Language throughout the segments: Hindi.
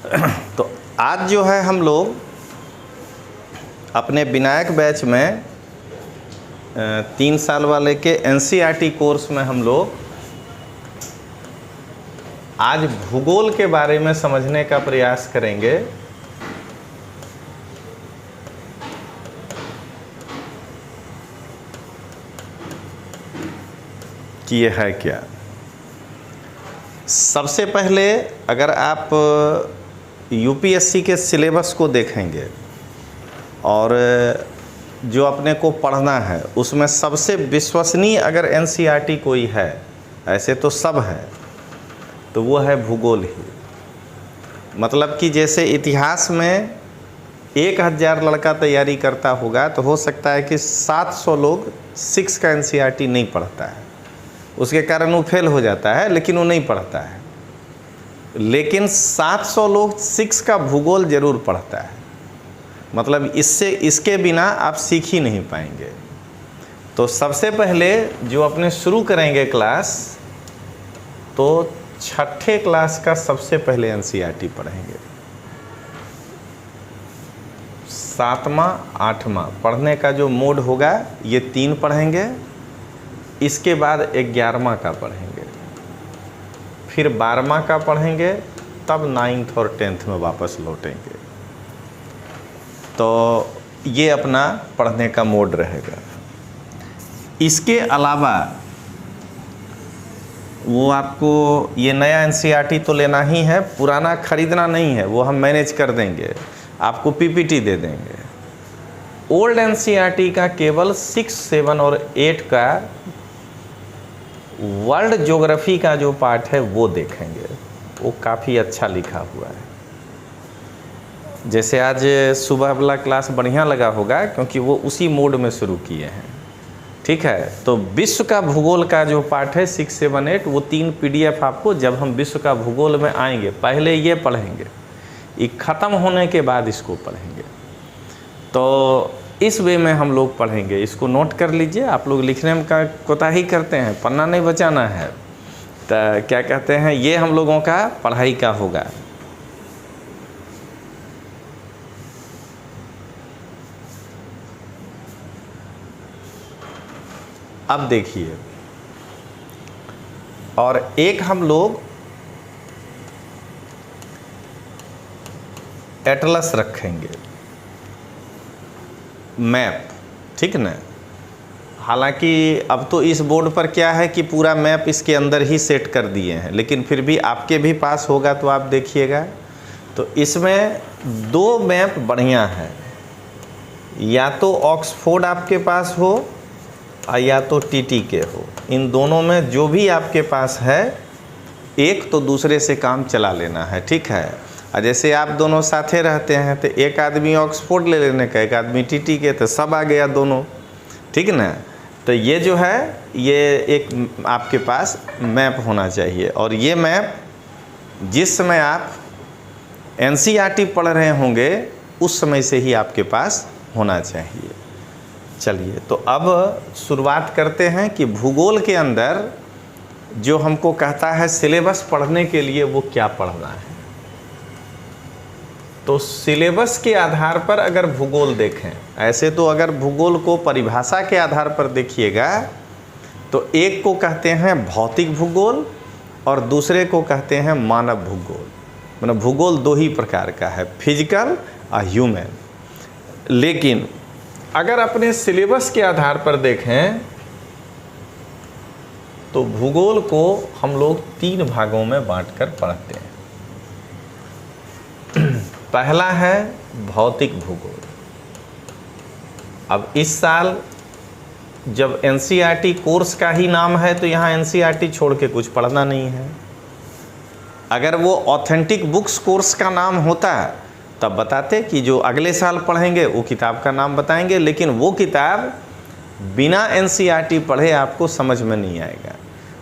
तो आज जो है हम लोग अपने विनायक बैच में 3 साल वाले के एनसीईआरटी कोर्स में हम लोग आज भूगोल के बारे में समझने का प्रयास करेंगे। कि ये है क्या। सबसे पहले अगर आप यूपीएससी के सिलेबस को देखेंगे और जो अपने को पढ़ना है उसमें सबसे विश्वसनीय अगर एनसीईआरटी कोई है, ऐसे तो सब है, तो वो है भूगोल ही। मतलब कि जैसे इतिहास में 1000 लड़का तैयारी करता होगा तो हो सकता है कि 700 लोग 6 का एनसीईआरटी नहीं पढ़ता है, उसके कारण वो फेल हो जाता है, लेकिन वो नहीं पढ़ता है। लेकिन 700 लोग 6 का भूगोल जरूर पढ़ता है। मतलब इसके बिना आप सीख ही नहीं पाएंगे। तो सबसे पहले जो अपने शुरू करेंगे क्लास, तो 6ठे क्लास का सबसे पहले एनसीईआरटी पढ़ेंगे। 7वां 8वां पढ़ने का जो मोड होगा ये 3 पढ़ेंगे। इसके बाद 11वां का पढ़ेंगे, फिर 12वां का पढ़ेंगे, तब 9th और 10th में वापस लौटेंगे। तो ये अपना पढ़ने का मोड रहेगा। इसके अलावा वो आपको ये नया एनसीईआरटी तो लेना ही है, पुराना खरीदना नहीं है, वो हम मैनेज कर देंगे, आपको पीपीटी दे देंगे। ओल्ड एनसीईआरटी का केवल 6, 7 और 8 का वर्ल्ड ज्योग्राफी का जो पार्ट है वो देखेंगे। वो काफ़ी अच्छा लिखा हुआ है। जैसे आज सुबह वाला क्लास बढ़िया लगा होगा क्योंकि वो उसी मोड में शुरू किए हैं। ठीक है, तो विश्व का भूगोल का जो पार्ट है 6, 7, 8, वो 3 पीडीएफ आपको जब हम विश्व का भूगोल में आएंगे, पहले ये पढ़ेंगे, ये ख़त्म होने के बाद इसको पढ़ेंगे। तो इस वे में हम लोग पढ़ेंगे। इसको नोट कर लीजिए। आप लोग लिखने में का कोताही करते हैं, पन्ना नहीं बचाना है। तो क्या कहते हैं, ये हम लोगों का पढ़ाई का होगा। अब देखिए, और एक हम लोग एटलस रखेंगे, मैप। ठीक ना। हालांकि अब तो इस बोर्ड पर क्या है कि पूरा मैप इसके अंदर ही सेट कर दिए हैं, लेकिन फिर भी आपके भी पास होगा तो आप देखिएगा। तो इसमें 2 मैप बढ़िया है, या तो ऑक्सफोर्ड आपके पास हो या तो टीटी के हो। इन दोनों में जो भी आपके पास है, एक तो दूसरे से काम चला लेना है। ठीक है। और जैसे आप दोनों साथे रहते हैं तो एक आदमी ऑक्सफोर्ड ले लेने का, एक आदमी टीटी के, तो सब आ गया दोनों। ठीक ना। तो ये जो है ये एक आपके पास मैप होना चाहिए। और ये मैप जिस समय आप एनसीईआरटी पढ़ रहे होंगे उस समय से ही आपके पास होना चाहिए। चलिए, तो अब शुरुआत करते हैं कि भूगोल के अंदर जो हमको कहता है सिलेबस पढ़ने के लिए वो क्या पढ़ना है। तो सिलेबस के आधार पर अगर भूगोल देखें, ऐसे तो अगर भूगोल को परिभाषा के आधार पर देखिएगा तो एक को कहते हैं भौतिक भूगोल और दूसरे को कहते हैं मानव भूगोल। मतलब भूगोल 2 ही प्रकार का है, फिजिकल और ह्यूमन। लेकिन अगर अपने सिलेबस के आधार पर देखें तो भूगोल को हम लोग 3 भागों में बांटकर पढ़ते हैं। पहला है भौतिक भूगोल। अब इस साल जब एनसीईआरटी कोर्स का ही नाम है तो यहाँ एनसीईआरटी छोड़ के कुछ पढ़ना नहीं है। अगर वो ऑथेंटिक बुक्स कोर्स का नाम होता तब बताते कि जो अगले साल पढ़ेंगे वो किताब का नाम बताएंगे, लेकिन वो किताब बिना एनसीईआरटी पढ़े आपको समझ में नहीं आएगा।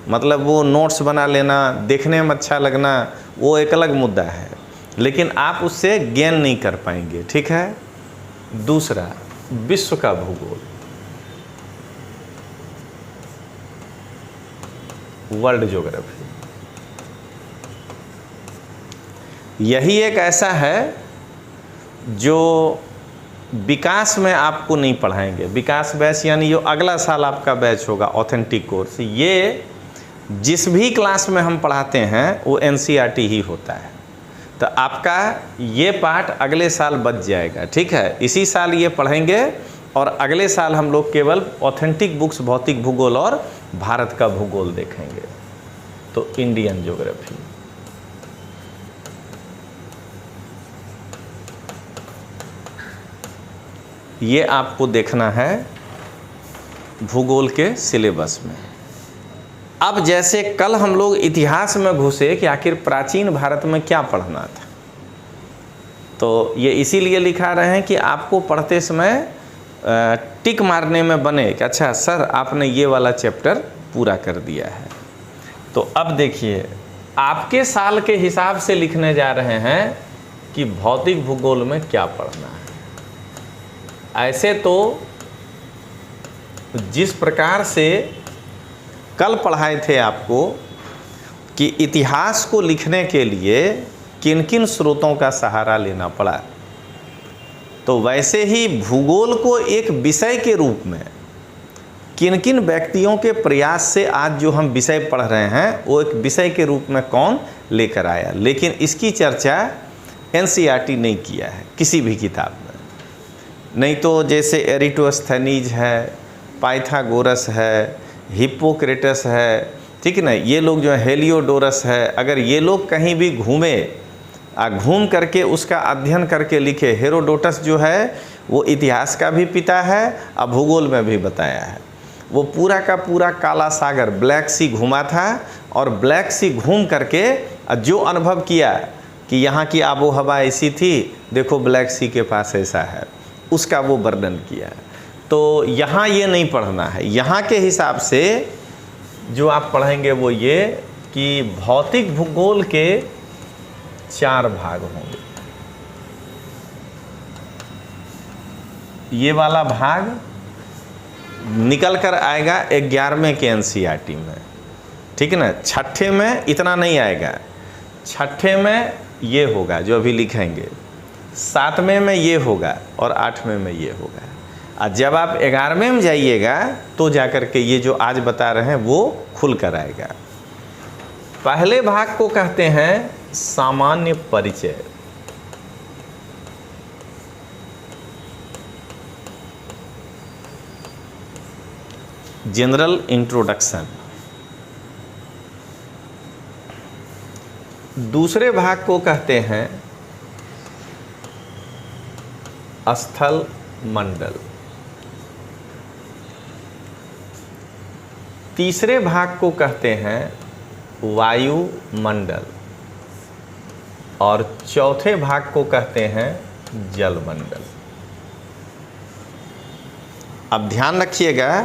मतलब वो नोट्स बना लेना, देखने में अच्छा लगना, वो एक अलग मुद्दा है, लेकिन आप उससे गेन नहीं कर पाएंगे। ठीक है। दूसरा, विश्व का भूगोल, वर्ल्ड ज्योग्राफी। यही एक ऐसा है जो विकास में आपको नहीं पढ़ाएंगे। विकास बैच यानी जो अगला साल आपका बैच होगा ऑथेंटिक कोर्स, ये जिस भी क्लास में हम पढ़ाते हैं वो एनसीईआरटी ही होता है। तो आपका ये पार्ट अगले साल बच जाएगा, ठीक है। इसी साल ये पढ़ेंगे और अगले साल हम लोग केवल ऑथेंटिक बुक्स भौतिक भूगोल और भारत का भूगोल देखेंगे। तो इंडियन ज्योग्राफी, ये आपको देखना है भूगोल के सिलेबस में। अब जैसे कल हम लोग इतिहास में घुसे कि आखिर प्राचीन भारत में क्या पढ़ना था, तो ये इसीलिए लिखा रहे हैं कि आपको पढ़ते समय टिक मारने में बने कि अच्छा सर आपने ये वाला चैप्टर पूरा कर दिया है। तो अब देखिए आपके साल के हिसाब से लिखने जा रहे हैं कि भौतिक भूगोल में क्या पढ़ना है। ऐसे तो जिस प्रकार से कल पढ़ाए थे आपको कि इतिहास को लिखने के लिए किन किन स्रोतों का सहारा लेना पड़ा, तो वैसे ही भूगोल को एक विषय के रूप में किन किन व्यक्तियों के प्रयास से आज जो हम विषय पढ़ रहे हैं वो एक विषय के रूप में कौन लेकर आया। लेकिन इसकी चर्चा एनसीईआरटी नहीं किया है किसी भी किताब में। नहीं तो जैसे एरिस्टोस्थेनीज है, पाइथागोरस है, हिप्पोक्रेटस है, ठीक है ना, ये लोग जो है हेलियोडोरस है, अगर ये लोग कहीं भी घूम करके उसका अध्ययन करके लिखे। हेरोडोटस जो है वो इतिहास का भी पिता है और भूगोल में भी बताया है। वो पूरा का पूरा काला सागर ब्लैक सी घूमा था और ब्लैक सी घूम करके जो अनुभव किया कि यहाँ की आबो हवा ऐसी थी, देखो ब्लैक सी के पास ऐसा है, उसका वो वर्णन किया। तो यहाँ ये नहीं पढ़ना है। यहाँ के हिसाब से जो आप पढ़ेंगे वो ये कि भौतिक भूगोल के 4 भाग होंगे। ये वाला भाग निकल कर आएगा 11वें के एनसीईआरटी में, ठीक है ना। छठे में इतना नहीं आएगा, छठे में ये होगा जो अभी लिखेंगे, 7वें में ये होगा और 8वें में ये होगा। और जब आप 11वें में जाइएगा तो जाकर के ये जो आज बता रहे हैं वो खुल कर आएगा। पहले भाग को कहते हैं सामान्य परिचय। General introduction. दूसरे भाग को कहते हैं स्थल मंडल। तीसरे भाग को कहते हैं वायुमंडल और चौथे भाग को कहते हैं जलमंडल। अब ध्यान रखिएगा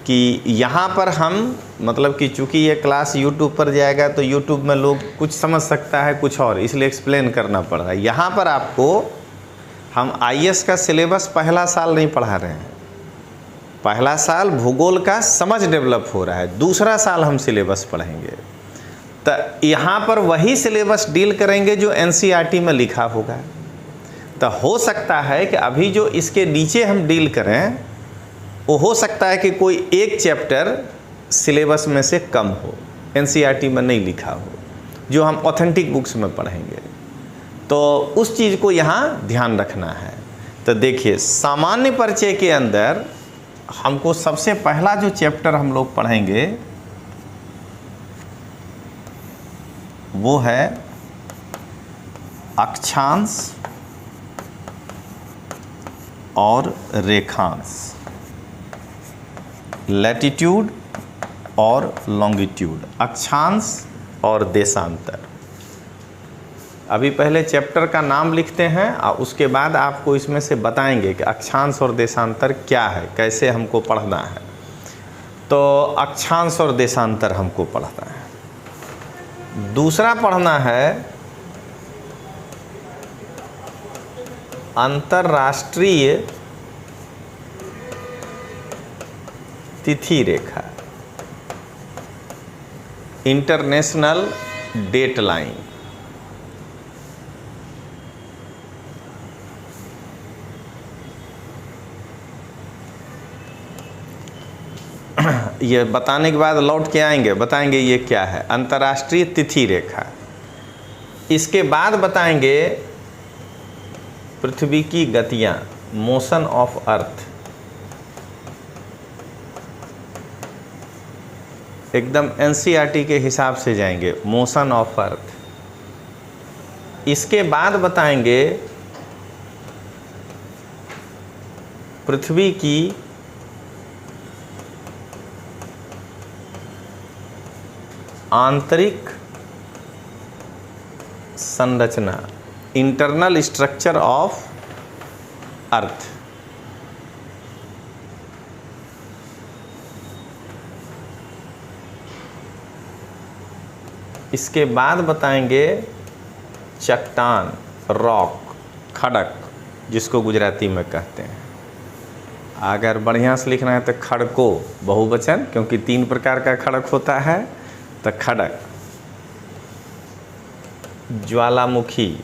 कि यहाँ पर हम मतलब कि चूँकि ये क्लास YouTube पर जाएगा तो YouTube में लोग कुछ समझ सकता है कुछ और, इसलिए एक्सप्लेन करना पड़ रहा है। यहाँ पर आपको हम आईएएस का सिलेबस पहला साल नहीं पढ़ा रहे हैं। पहला साल भूगोल का समझ डेवलप हो रहा है, दूसरा साल हम सिलेबस पढ़ेंगे। तो यहाँ पर वही सिलेबस डील करेंगे जो एनसीईआरटी में लिखा होगा। तो हो सकता है कि अभी जो इसके नीचे हम डील करें वो हो सकता है कि कोई एक चैप्टर सिलेबस में से कम हो, एनसीईआरटी में नहीं लिखा हो, जो हम ऑथेंटिक बुक्स में पढ़ेंगे। तो उस चीज़ को यहाँ ध्यान रखना है। तो देखिए सामान्य परिचय के अंदर हमको सबसे पहला जो चैप्टर हम लोग पढ़ेंगे वो है अक्षांश और रेखांश, लैटिट्यूड और लॉन्गिट्यूड, अक्षांश और देशांतर। अभी पहले चैप्टर का नाम लिखते हैं और उसके बाद आपको इसमें से बताएंगे कि अक्षांश और देशांतर क्या है, कैसे हमको पढ़ना है। तो अक्षांश और देशांतर हमको पढ़ना है। दूसरा पढ़ना है अंतर्राष्ट्रीय तिथि रेखा, इंटरनेशनल डेट लाइन। ये बताने के बाद लौट के आएंगे, बताएंगे ये क्या है, अंतर्राष्ट्रीय तिथि रेखा। इसके बाद बताएंगे पृथ्वी की गतियाँ, मोशन ऑफ अर्थ, एकदम एनसीईआरटी के हिसाब से जाएंगे, मोशन ऑफ अर्थ। इसके बाद बताएंगे पृथ्वी की आंतरिक संरचना, इंटरनल स्ट्रक्चर ऑफ अर्थ। इसके बाद बताएंगे चट्टान, रॉक, खड़क, जिसको गुजराती में कहते हैं। अगर बढ़िया से लिखना है तो खड़को बहुवचन, क्योंकि 3 प्रकार का खड़क होता है। तो खड़क, ज्वालामुखी,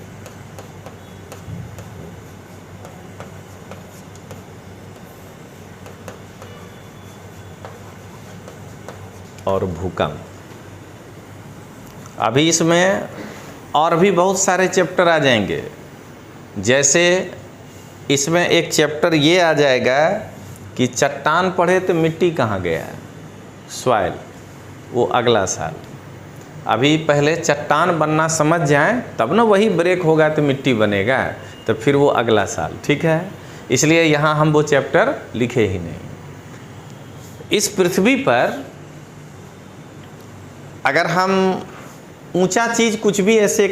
और भूकंप। अभी इसमें और भी बहुत सारे चैप्टर आ जाएंगे। जैसे इसमें एक चैप्टर ये आ जाएगा कि चट्टान पढ़े तो मिट्टी कहाँ गया, सॉइल, वो अगला साल। अभी पहले चट्टान बनना समझ जाएं, तब ना वही ब्रेक होगा तो मिट्टी बनेगा, तो फिर वो अगला साल। ठीक है, इसलिए यहाँ हम वो चैप्टर लिखे ही नहीं। इस पृथ्वी पर अगर हम ऊंचा चीज़ कुछ भी ऐसे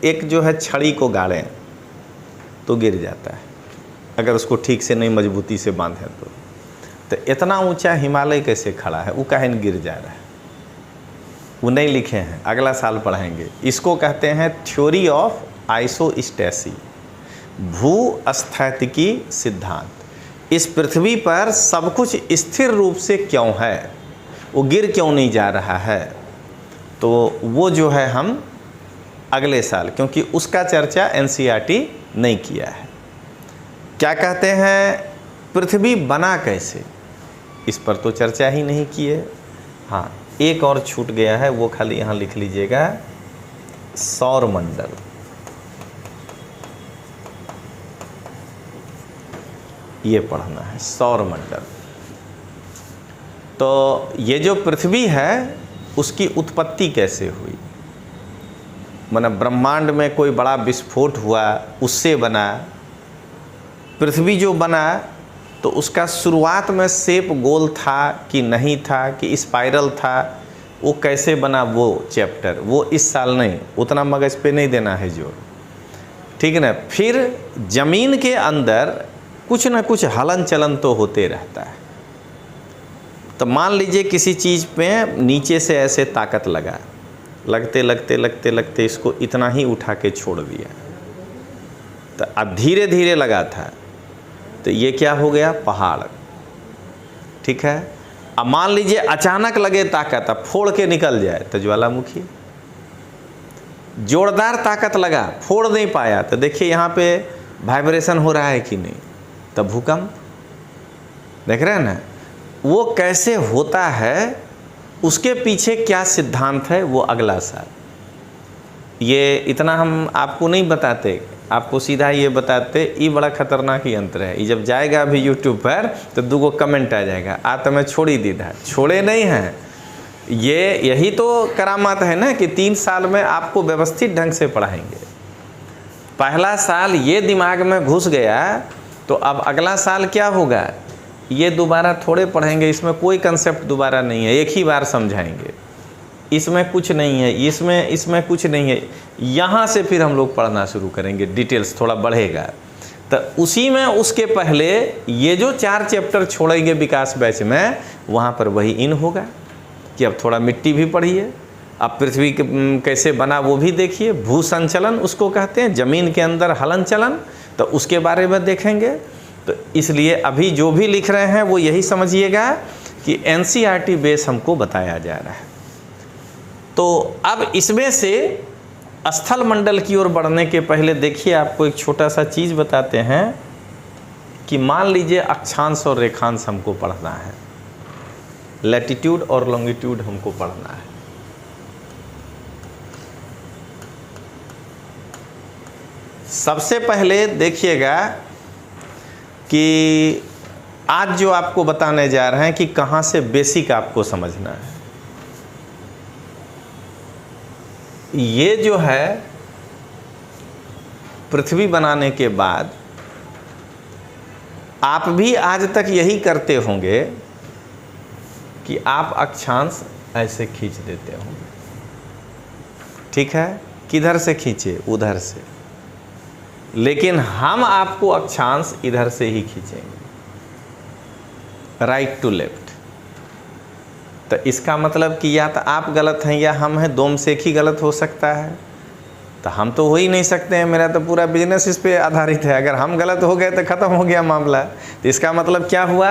एक जो है छड़ी को गाड़ें तो गिर जाता है, अगर उसको ठीक से नहीं मजबूती से बांधें तो इतना ऊंचा हिमालय कैसे खड़ा है, वो काहे गिर जा रहा है, वो नहीं लिखे हैं, अगला साल पढ़ाएंगे। इसको कहते हैं थ्योरी ऑफ आइसोस्टेसी, भूस्थैतिकी सिद्धांत। इस पृथ्वी पर सब कुछ स्थिर रूप से क्यों है, वो गिर क्यों नहीं जा रहा है, तो वो जो है हम अगले साल, क्योंकि उसका चर्चा एनसीईआरटी नहीं किया है। क्या कहते हैं पृथ्वी बना कैसे, इस पर तो चर्चा ही नहीं की है। हाँ, एक और छूट गया है, वो खाली यहाँ लिख लीजिएगा, सौरमंडल। ये पढ़ना है, सौरमंडल। तो ये जो पृथ्वी है उसकी उत्पत्ति कैसे हुई, मतलब ब्रह्मांड में कोई बड़ा विस्फोट हुआ, उससे बना। पृथ्वी जो बना तो उसका शुरुआत में शेप गोल था कि नहीं था कि स्पाइरल था, वो कैसे बना, वो चैप्टर वो इस साल नहीं, उतना मगज पे नहीं देना है जोर। ठीक है ना। फिर जमीन के अंदर कुछ ना कुछ हलन चलन तो होते रहता है। तो मान लीजिए किसी चीज़ पे नीचे से ऐसे ताकत लगा, लगते लगते लगते लगते इसको इतना ही उठा के छोड़ दिया, तो अब धीरे धीरे लगा था, तो ये क्या हो गया, पहाड़। ठीक है। अब मान लीजिए अचानक लगे ताकत, अब फोड़ के निकल जाए तो ज्वालामुखी। जोरदार ताकत लगा, फोड़ नहीं पाया, तो देखिए यहाँ पे वाइब्रेशन हो रहा है कि नहीं, तब भूकंप। देख रहे हैं ना, वो कैसे होता है, उसके पीछे क्या सिद्धांत है, वो अगला साल। ये इतना हम आपको नहीं बताते, आपको सीधा ये बताते, ये बड़ा खतरनाक यंत्र है। ये जब जाएगा अभी यूट्यूब पर तो 2 कमेंट आ जाएगा, आ तो मैं छोड़ ही दीदा, छोड़े नहीं हैं। ये यही तो करामात है ना कि 3 साल में आपको व्यवस्थित ढंग से पढ़ाएंगे। पहला साल ये दिमाग में घुस गया तो अब अगला साल क्या होगा, ये दोबारा थोड़े पढ़ेंगे, इसमें कोई कंसेप्ट दोबारा नहीं है, एक ही बार समझाएंगे। इसमें कुछ नहीं है, इसमें कुछ नहीं है। यहाँ से फिर हम लोग पढ़ना शुरू करेंगे, डिटेल्स थोड़ा बढ़ेगा। तो उसी में उसके पहले ये जो 4 चैप्टर छोड़ेंगे विकास बैच में, वहाँ पर वही इन होगा कि अब थोड़ा मिट्टी भी पढ़िए, अब पृथ्वी कैसे बना वो भी देखिए, भू संचलन उसको कहते हैं, ज़मीन के अंदर हलन चलन, तो उसके बारे में देखेंगे। तो इसलिए अभी जो भी लिख रहे हैं वो यही समझिएगा कि एनसीईआरटी बेस हमको बताया जा रहा है। तो अब इसमें से स्थल मंडल की ओर बढ़ने के पहले देखिए, आपको एक छोटा सा चीज़ बताते हैं कि मान लीजिए अक्षांश और रेखांश हमको पढ़ना है। लैटिट्यूड और लॉन्गिट्यूड हमको पढ़ना है। सबसे पहले देखिएगा कि आज जो आपको बताने जा रहे हैं कि कहाँ से बेसिक आपको समझना है। ये जो है पृथ्वी बनाने के बाद आप भी आज तक यही करते होंगे कि आप अक्षांश ऐसे खींच देते होंगे, ठीक है, किधर से खींचे, उधर से, लेकिन हम आपको अक्षांश इधर से ही खींचेंगे, राइट टू लेफ्ट। तो इसका मतलब कि या तो आप गलत हैं या हम हैं, दो में से एक ही गलत हो सकता है। तो हम तो हो ही नहीं सकते हैं, मेरा तो पूरा बिजनेस इस पे आधारित है। अगर हम गलत हो गए तो ख़त्म हो गया मामला। तो इसका मतलब क्या हुआ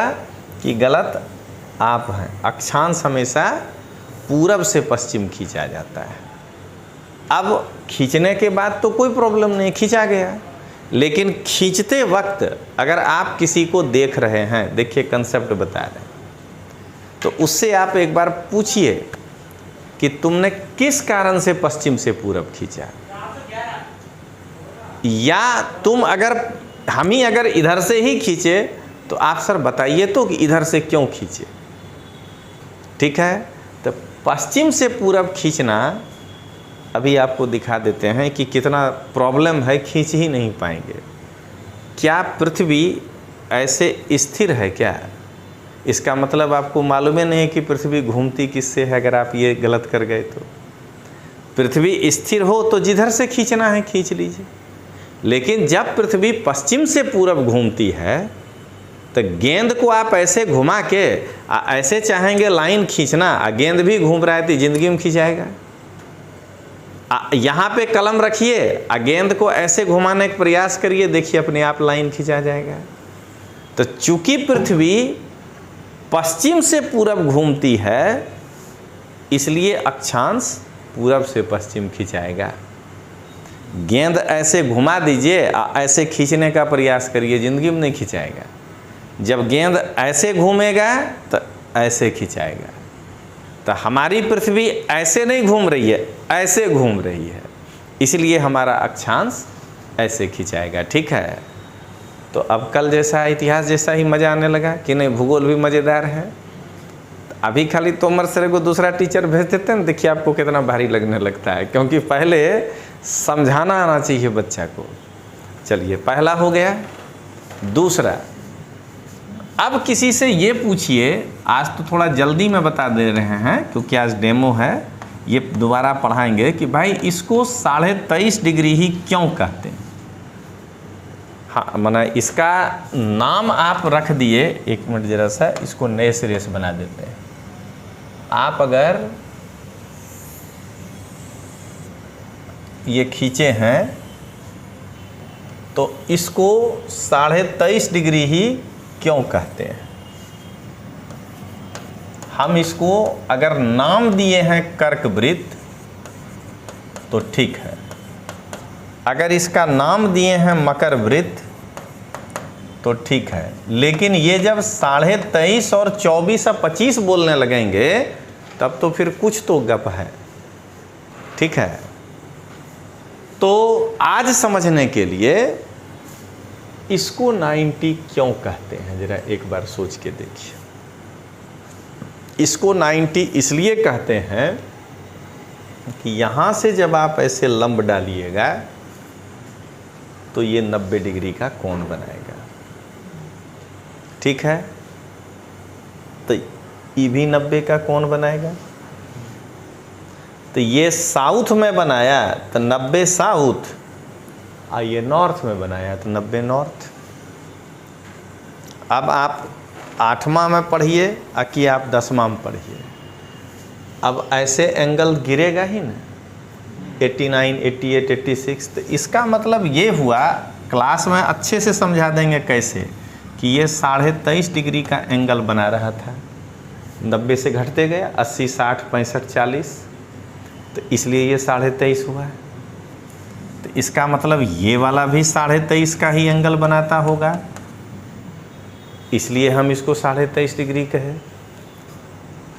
कि गलत आप हैं। अक्षांश हमेशा पूरब से पश्चिम खींचा जाता है। अब खींचने के बाद तो कोई प्रॉब्लम नहीं, खींचा गया, लेकिन खींचते वक्त अगर आप किसी को देख रहे हैं, देखिए कंसेप्ट बता रहे हैं, तो उससे आप एक बार पूछिए कि तुमने किस कारण से पश्चिम से पूरब खींचा, या तुम अगर हम ही अगर इधर से ही खींचे तो आप सर बताइए तो कि इधर से क्यों खींचे, ठीक है। तो पश्चिम से पूरब खींचना अभी आपको दिखा देते हैं कि कितना प्रॉब्लम है, खींच ही नहीं पाएंगे। क्या पृथ्वी ऐसे स्थिर है क्या? इसका मतलब आपको मालूम ही नहीं है कि पृथ्वी घूमती किससे है। अगर आप ये गलत कर गए तो पृथ्वी स्थिर हो तो जिधर से खींचना है खींच लीजिए, लेकिन जब पृथ्वी पश्चिम से पूरब घूमती है तो गेंद को आप ऐसे घुमा के ऐसे चाहेंगे लाइन खींचना, गेंद भी घूम रहा है तो जिंदगी में खिंचाएगा। यहाँ पे कलम रखिए, गेंद को ऐसे घुमाने का प्रयास करिए, देखिए अपने आप लाइन खींचा जाएगा। तो चूंकि पृथ्वी पश्चिम से पूरब घूमती है, इसलिए अक्षांश पूरब से पश्चिम खिंचाएगा। गेंद ऐसे घुमा दीजिए, ऐसे खींचने का प्रयास करिए, जिंदगी में नहीं खिंचाएगा। जब गेंद ऐसे घूमेगा तो ऐसे खिंचाएगा। तो हमारी पृथ्वी ऐसे नहीं घूम रही है, ऐसे घूम रही है, इसलिए हमारा अक्षांश ऐसे खिंचाएगा, ठीक है। तो अब कल जैसा इतिहास जैसा ही मज़ा आने लगा कि नहीं, भूगोल भी मज़ेदार है। अभी खाली तोमर सर को दूसरा टीचर भेज देते हैं, देखिए आपको कितना भारी लगने लगता है, क्योंकि पहले समझाना आना चाहिए बच्चा को। चलिए, पहला हो गया। दूसरा, अब किसी से ये पूछिए, आज तो थोड़ा जल्दी में बता दे रहे हैं क्योंकि आज डेमो है, ये दोबारा पढ़ाएंगे कि भाई इसको 23.5 डिग्री ही क्यों कहते हैं। हाँ, माना इसका नाम आप रख दिए। एक मिनट जरा सा इसको नए सिरे से बना देते हैं। आप अगर ये खींचे हैं तो इसको 23.5 डिग्री ही क्यों कहते हैं। हम इसको अगर नाम दिए हैं कर्कवृत्त तो ठीक है, अगर इसका नाम दिए हैं मकर वृत्त तो ठीक है, लेकिन ये जब 23.5 और 24 और 25 बोलने लगेंगे तब तो फिर कुछ तो गप है, ठीक है। तो आज समझने के लिए इसको 90 क्यों कहते हैं, जरा एक बार सोच के देखिए। इसको 90 इसलिए कहते हैं कि यहाँ से जब आप ऐसे लंब डालिएगा तो ये 90 डिग्री का कोण बनाएगा, ठीक है। तो ये भी 90 का कोण बनाएगा। तो ये साउथ में बनाया तो 90 साउथ, और ये नॉर्थ में बनाया तो 90 नॉर्थ। अब आप 8वां में पढ़िए कि आप 10वां में पढ़िए, अब ऐसे एंगल गिरेगा ही ना, 89, 88, 86। तो इसका मतलब ये हुआ, क्लास में अच्छे से समझा देंगे कैसे, कि ये 23.5 डिग्री का एंगल बना रहा था, 90 से घटते गया 80, 60, 65, 40, तो इसलिए ये 23.5 हुआ है। तो इसका मतलब ये वाला भी 23.5 का ही एंगल बनाता होगा, इसलिए हम इसको 23.5 डिग्री कहे।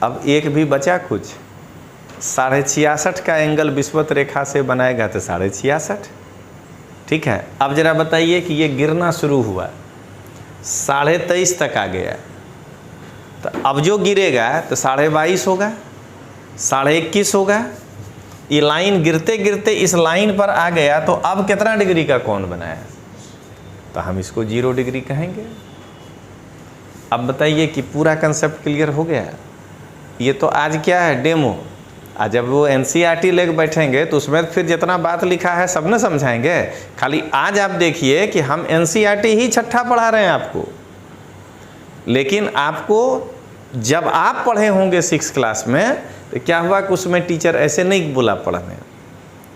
अब एक भी बचा कुछ, 66.5 का एंगल विषुवत रेखा से बनाएगा तो 66.5। ठीक है, अब जरा बताइए कि ये गिरना शुरू हुआ 23.5 तक आ गया, तो अब जो गिरेगा तो 22.5 होगा, 21.5 होगा। ये लाइन गिरते गिरते इस लाइन पर आ गया तो अब कितना डिग्री का कोण बनाया, तो हम इसको 0 डिग्री कहेंगे। अब बताइए कि पूरा कंसेप्ट क्लियर हो गया। ये तो आज क्या है, डेमो। आज जब वो NCERT लेके बैठेंगे तो उसमें फिर जितना बात लिखा है सब न समझाएंगे। खाली आज आप देखिए कि हम NCERT ही छठा पढ़ा रहे हैं आपको, लेकिन आपको जब आप पढ़े होंगे 6 क्लास में तो क्या हुआ कि उसमें टीचर ऐसे नहीं बोला पढ़ने,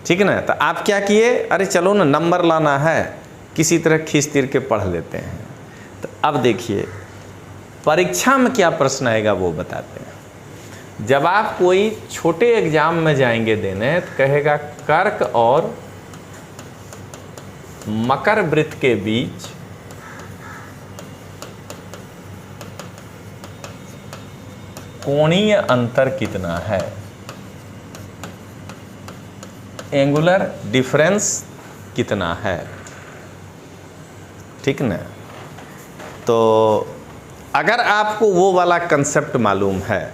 ठीक है ना। तो आप क्या किए, अरे चलो ना नंबर लाना है, किसी तरह खींच तीर के पढ़ लेते हैं। तो अब देखिए परीक्षा में क्या प्रश्न आएगा वो बताते हैं। जब आप कोई छोटे एग्जाम में जाएंगे देने तो कहेगा कर्क और मकर वृत्त के बीच कोणीय अंतर कितना है, एंगुलर डिफरेंस कितना है, ठीक ना। तो अगर आपको वो वाला कंसेप्ट मालूम है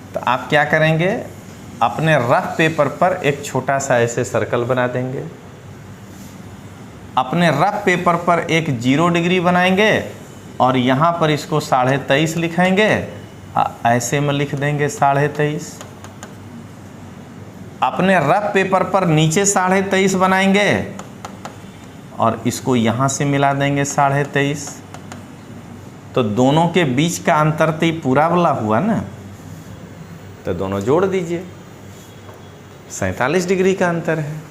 तो आप क्या करेंगे, अपने रफ पेपर पर एक छोटा सा ऐसे सर्कल बना देंगे, अपने रफ पेपर पर एक 0 डिग्री बनाएंगे और यहाँ पर इसको 23.5 लिखेंगे, ऐसे में लिख देंगे 23.5। अपने रफ पेपर पर नीचे 23.5 बनाएंगे और इसको यहाँ से मिला देंगे 23.5। तो दोनों के बीच का अंतर तो पूरा वाला हुआ ना, तो दोनों जोड़ दीजिए, 47 डिग्री का अंतर है,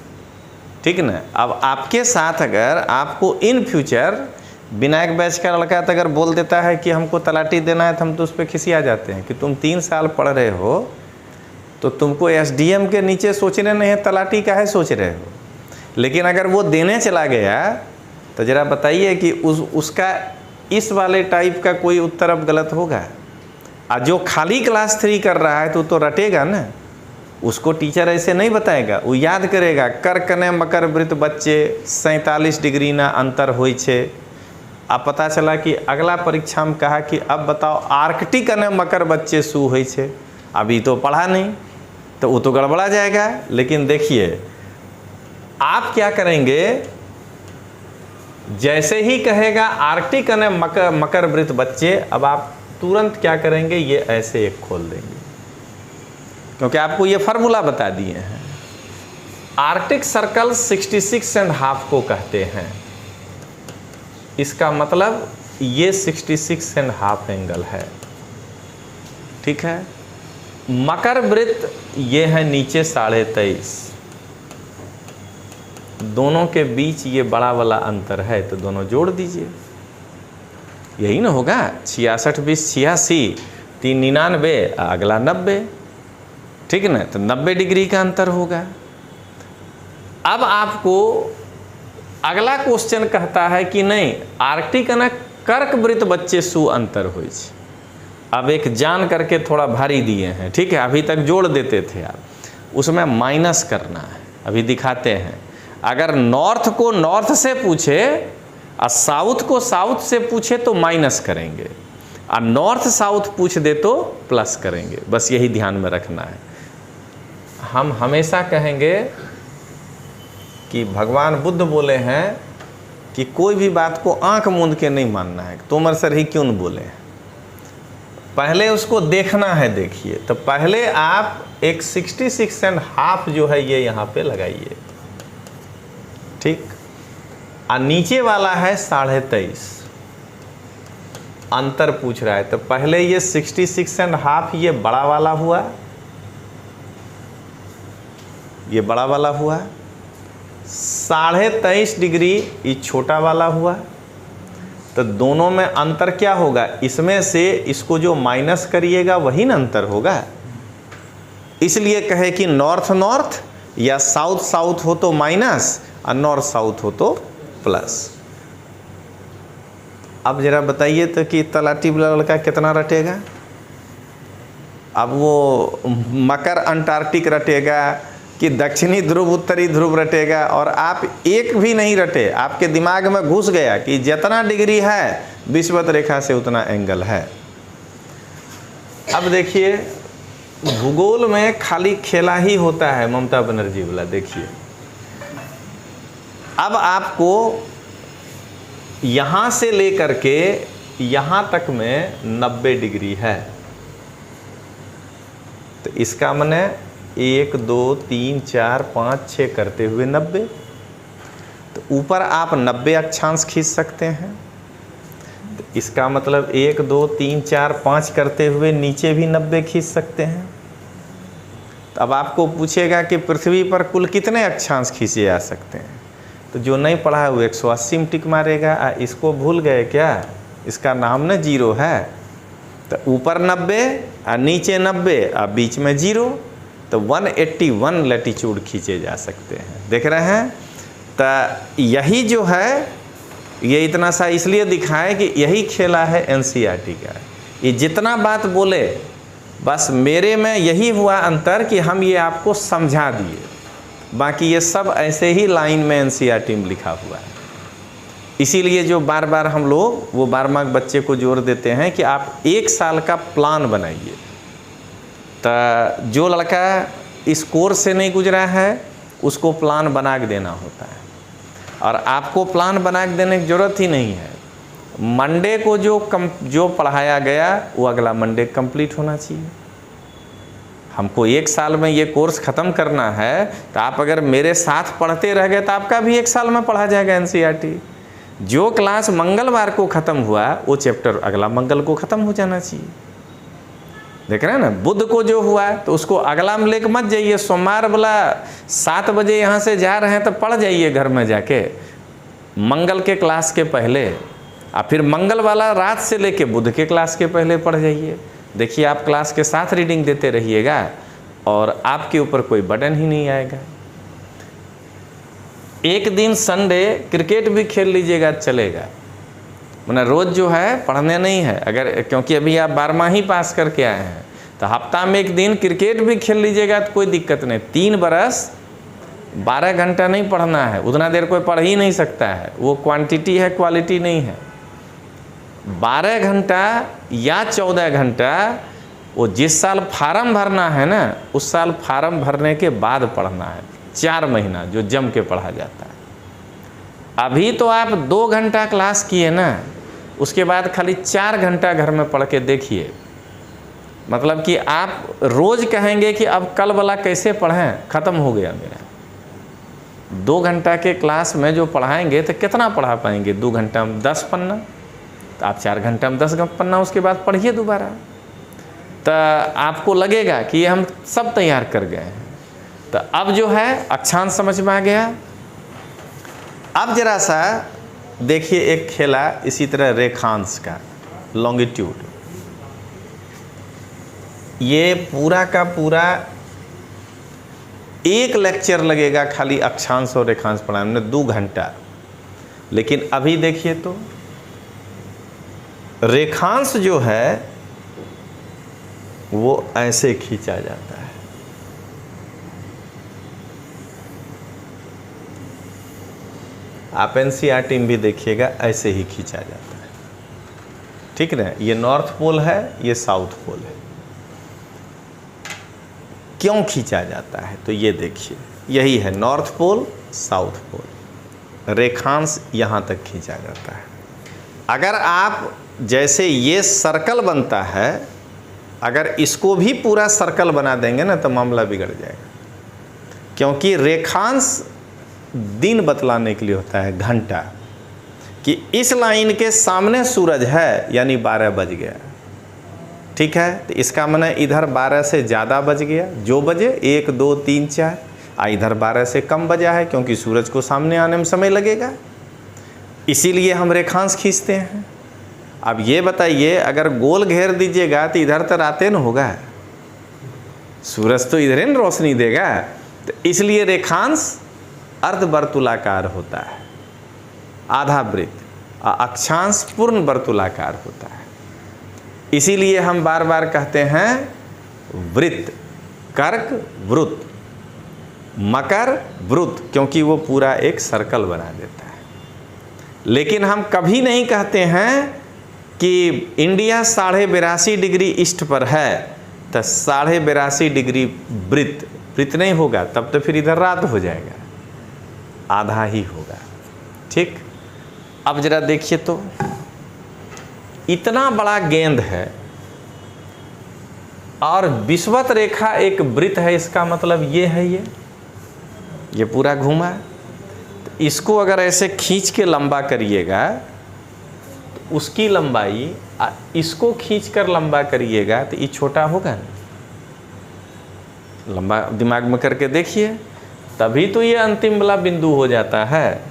ठीक ना। अब आपके साथ अगर आपको इन फ्यूचर विनायक बैच का लड़का तो अगर बोल देता है कि हमको तलाटी देना है तो हम तो उस पर खिसिया जाते हैं कि तुम 3 साल पढ़ रहे हो तो तुमको SDM के नीचे सोचने नहीं है, तलाटी का है सोच रहे हो। लेकिन अगर वो देने चला गया तो ज़रा बताइए कि उसका इस वाले टाइप का कोई उत्तर अब गलत होगा। और जो खाली क्लास 3 कर रहा है तो रटेगा ना, उसको टीचर ऐसे नहीं बताएगा, वो याद करेगा कर्क ने मकर वृत्त बच्चे 47 डिग्री ना अंतर होई छे। अब पता चला कि अगला परीक्षा में कहा कि अब बताओ आर्कटिक ने मकर बच्चे शू होई छे, अभी तो पढ़ा नहीं, तो वो तो गड़बड़ा जाएगा। लेकिन देखिए आप क्या करेंगे, जैसे ही कहेगा आर्कटिक ने मकर वृत्त बच्चे, अब आप तुरंत क्या करेंगे, ये ऐसे एक खोल देंगे, क्योंकि आपको ये फार्मूला बता दिए हैं। आर्कटिक सर्कल 66.5 को कहते हैं, इसका मतलब ये 66.5 एंगल है, ठीक है। मकर वृत्त ये है नीचे 23.5, दोनों के बीच ये बड़ा वाला अंतर है, तो दोनों जोड़ दीजिए, यही ना होगा। 66 20 86, 3 99, अगला 90, ठीक है ना। तो 90 डिग्री का अंतर होगा। अब आपको अगला क्वेश्चन कहता है कि नहीं आर्कटिक ना कर्क वृत्त बच्चे शू अंतर होई छे। अब एक जान करके थोड़ा भारी दिए हैं, ठीक है, अभी तक जोड़ देते थे आप, उसमें माइनस करना है, अभी दिखाते हैं। अगर नॉर्थ को नॉर्थ से पूछे और साउथ को साउथ से पूछे तो माइनस करेंगे, और नॉर्थ साउथ पूछ दे तो प्लस करेंगे, बस यही ध्यान में रखना है। हम हमेशा कहेंगे कि भगवान बुद्ध बोले हैं कि कोई भी बात को आंख मूंद के नहीं मानना है, तोमर सर ही क्यों न बोले, पहले उसको देखना है। देखिए तो पहले आप एक 66.5 जो है ये यहाँ पे लगाइए, ठीक, और नीचे वाला है 23.5 अंतर पूछ रहा है, तो पहले ये 66.5 ये बड़ा वाला हुआ, ये बड़ा वाला हुआ, 23.5 डिग्री ये छोटा वाला हुआ। तो दोनों में अंतर क्या होगा, इसमें से इसको जो माइनस करिएगा वही ना अंतर होगा। इसलिए कहे कि नॉर्थ नॉर्थ या साउथ साउथ हो तो माइनस और नॉर्थ साउथ हो तो प्लस। अब जरा बताइए तो कि तलाटी वाला लड़का कितना रटेगा, अब वो मकर अंटार्कटिक रटेगा कि दक्षिणी ध्रुव उत्तरी ध्रुव रटेगा, और आप एक भी नहीं रटे, आपके दिमाग में घुस गया कि जितना डिग्री है विषुवत रेखा से उतना एंगल है। अब देखिए भूगोल में खाली खेला ही होता है ममता बनर्जी वाला। देखिए अब आपको यहाँ से लेकर के यहाँ तक में 90 डिग्री है, तो इसका माने 1 2 3 4 5 6 करते हुए 90, तो ऊपर आप 90 अक्षांश खींच सकते हैं। तो इसका मतलब 1 2 3 4 5 करते हुए नीचे भी 90 खींच सकते हैं। तो अब आपको पूछेगा कि पृथ्वी पर कुल कितने अक्षांश खींचे जा सकते हैं, तो जो नहीं पढ़ा है वो 180 में टिक मारेगा। इसको भूल गए क्या, इसका नाम ना जीरो है। तो ऊपर 90 और नीचे 90 और बीच में जीरो, तो 181 लैटीट्यूड खींचे जा सकते हैं। देख रहे हैं, तो यही जो है ये इतना सा इसलिए दिखाए कि यही खेला है एनसीईआरटी का। ये जितना बात बोले बस मेरे में यही हुआ अंतर कि हम ये आपको समझा दिए, बाकी ये सब ऐसे ही लाइन में एनसीईआरटी में लिखा हुआ है। इसीलिए जो बार बार हम लोग वो 12वां बच्चे को जोर देते हैं कि आप 1 साल का प्लान बनाइए। तो जो लड़का इस कोर्स से नहीं गुजरा है उसको प्लान बना के देना होता है, और आपको प्लान बना के देने की ज़रूरत ही नहीं है। मंडे को जो पढ़ाया गया वो अगला मंडे कंप्लीट होना चाहिए। हमको 1 साल में ये कोर्स ख़त्म करना है, तो आप अगर मेरे साथ पढ़ते रह गए तो आपका भी 1 साल में पढ़ा जाएगा एनसीईआरटी। जो क्लास मंगलवार को ख़त्म हुआ वो चैप्टर अगला मंगल को ख़त्म हो जाना चाहिए। देख रहे हैं ना, बुध को जो हुआ तो उसको अगला में लेकर मत जाइए। सोमवार वाला 7 बजे यहाँ से जा रहे हैं तो पढ़ जाइए घर में जाके मंगल के क्लास के पहले, और फिर मंगल वाला रात से लेके बुध के क्लास के पहले पढ़ जाइए। देखिए आप क्लास के साथ रीडिंग देते रहिएगा और आपके ऊपर कोई बर्डन ही नहीं आएगा। एक दिन संडे क्रिकेट भी खेल लीजिएगा चलेगा, मतलब रोज़ जो है पढ़ने नहीं है। अगर क्योंकि अभी आप 12वां ही पास करके आए हैं तो हफ्ता में एक दिन क्रिकेट भी खेल लीजिएगा तो कोई दिक्कत नहीं। 3 बरस 12 घंटा नहीं पढ़ना है, उतना देर कोई पढ़ ही नहीं सकता है। वो क्वांटिटी है, क्वालिटी नहीं है। 12 घंटा या 14 घंटा वो जिस साल फार्म भरना है ना उस साल फार्म भरने के बाद पढ़ना है। 4 महीना जो जम के पढ़ा जाता है। अभी तो आप 2 घंटा क्लास किए ना, उसके बाद खाली 4 घंटा घर में पढ़ के देखिए। मतलब कि आप रोज़ कहेंगे कि अब कल वाला कैसे पढ़ें, ख़त्म हो गया मेरा। 2 घंटा के क्लास में जो पढ़ाएंगे तो कितना पढ़ा पाएंगे? 2 घंटा में 10 पन्ना, तो आप 4 घंटा में 10 पन्ना उसके बाद पढ़िए दोबारा, तो आपको लगेगा कि ये हम सब तैयार कर गए हैं। तो अब जो है अक्षांश समझ में आ गया। अब जरा सा देखिए एक खेला इसी तरह रेखांश का, लॉन्गिट्यूड। ये पूरा का पूरा एक लेक्चर लगेगा खाली अक्षांश और रेखांश पढ़ाने में, 2 घंटा। लेकिन अभी देखिए तो रेखांश जो है वो ऐसे खींचा जाता है। आप एनसीईआरटी में भी देखिएगा ऐसे ही खींचा जाता है, ठीक ना। ये नॉर्थ पोल है, ये साउथ पोल है। क्यों खींचा जाता है तो ये देखिए, यही है नॉर्थ पोल साउथ पोल। रेखांश यहाँ तक खींचा जाता है। अगर आप जैसे ये सर्कल बनता है, अगर इसको भी पूरा सर्कल बना देंगे ना तो मामला बिगड़ जाएगा। क्योंकि रेखांश दिन बतलाने के लिए होता है, घंटा, कि इस लाइन के सामने सूरज है यानी 12 बज गया, ठीक है। तो इसका माने इधर 12 से ज़्यादा बज गया, जो बजे 1 2 3 4, इधर 12 से कम बजा है क्योंकि सूरज को सामने आने में समय लगेगा, इसीलिए हम रेखांश खींचते हैं। अब ये बताइए, अगर गोल घेर दीजिएगा तो इधर तो रातें न होगा, सूरज तो इधर ही रोशनी देगा। तो इसलिए रेखांश अर्धवर्तुलाकार होता है, आधा वृत्त, अक्षांश पूर्ण वर्तुलाकार होता है। इसीलिए हम बार बार कहते हैं वृत्त, कर्क वृत्त, मकर वृत्त, क्योंकि वो पूरा एक सर्कल बना देता है। लेकिन हम कभी नहीं कहते हैं कि इंडिया 82.5 डिग्री ईस्ट पर है तो 82.5 डिग्री वृत्त, वृत्त नहीं होगा, तब तो फिर इधर रात हो जाएगा, आधा ही होगा। ठीक, अब जरा देखिए तो इतना बड़ा गेंद है और विषुवत रेखा एक वृत्त है, इसका मतलब ये है, ये पूरा घूमा है। तो इसको अगर ऐसे खींच के लंबा करिएगा तो उसकी लंबाई, इसको खींच कर लंबा करिएगा तो ये छोटा होगा ना, लंबा दिमाग में करके देखिए, तभी तो ये अंतिम वाला बिंदु हो जाता है।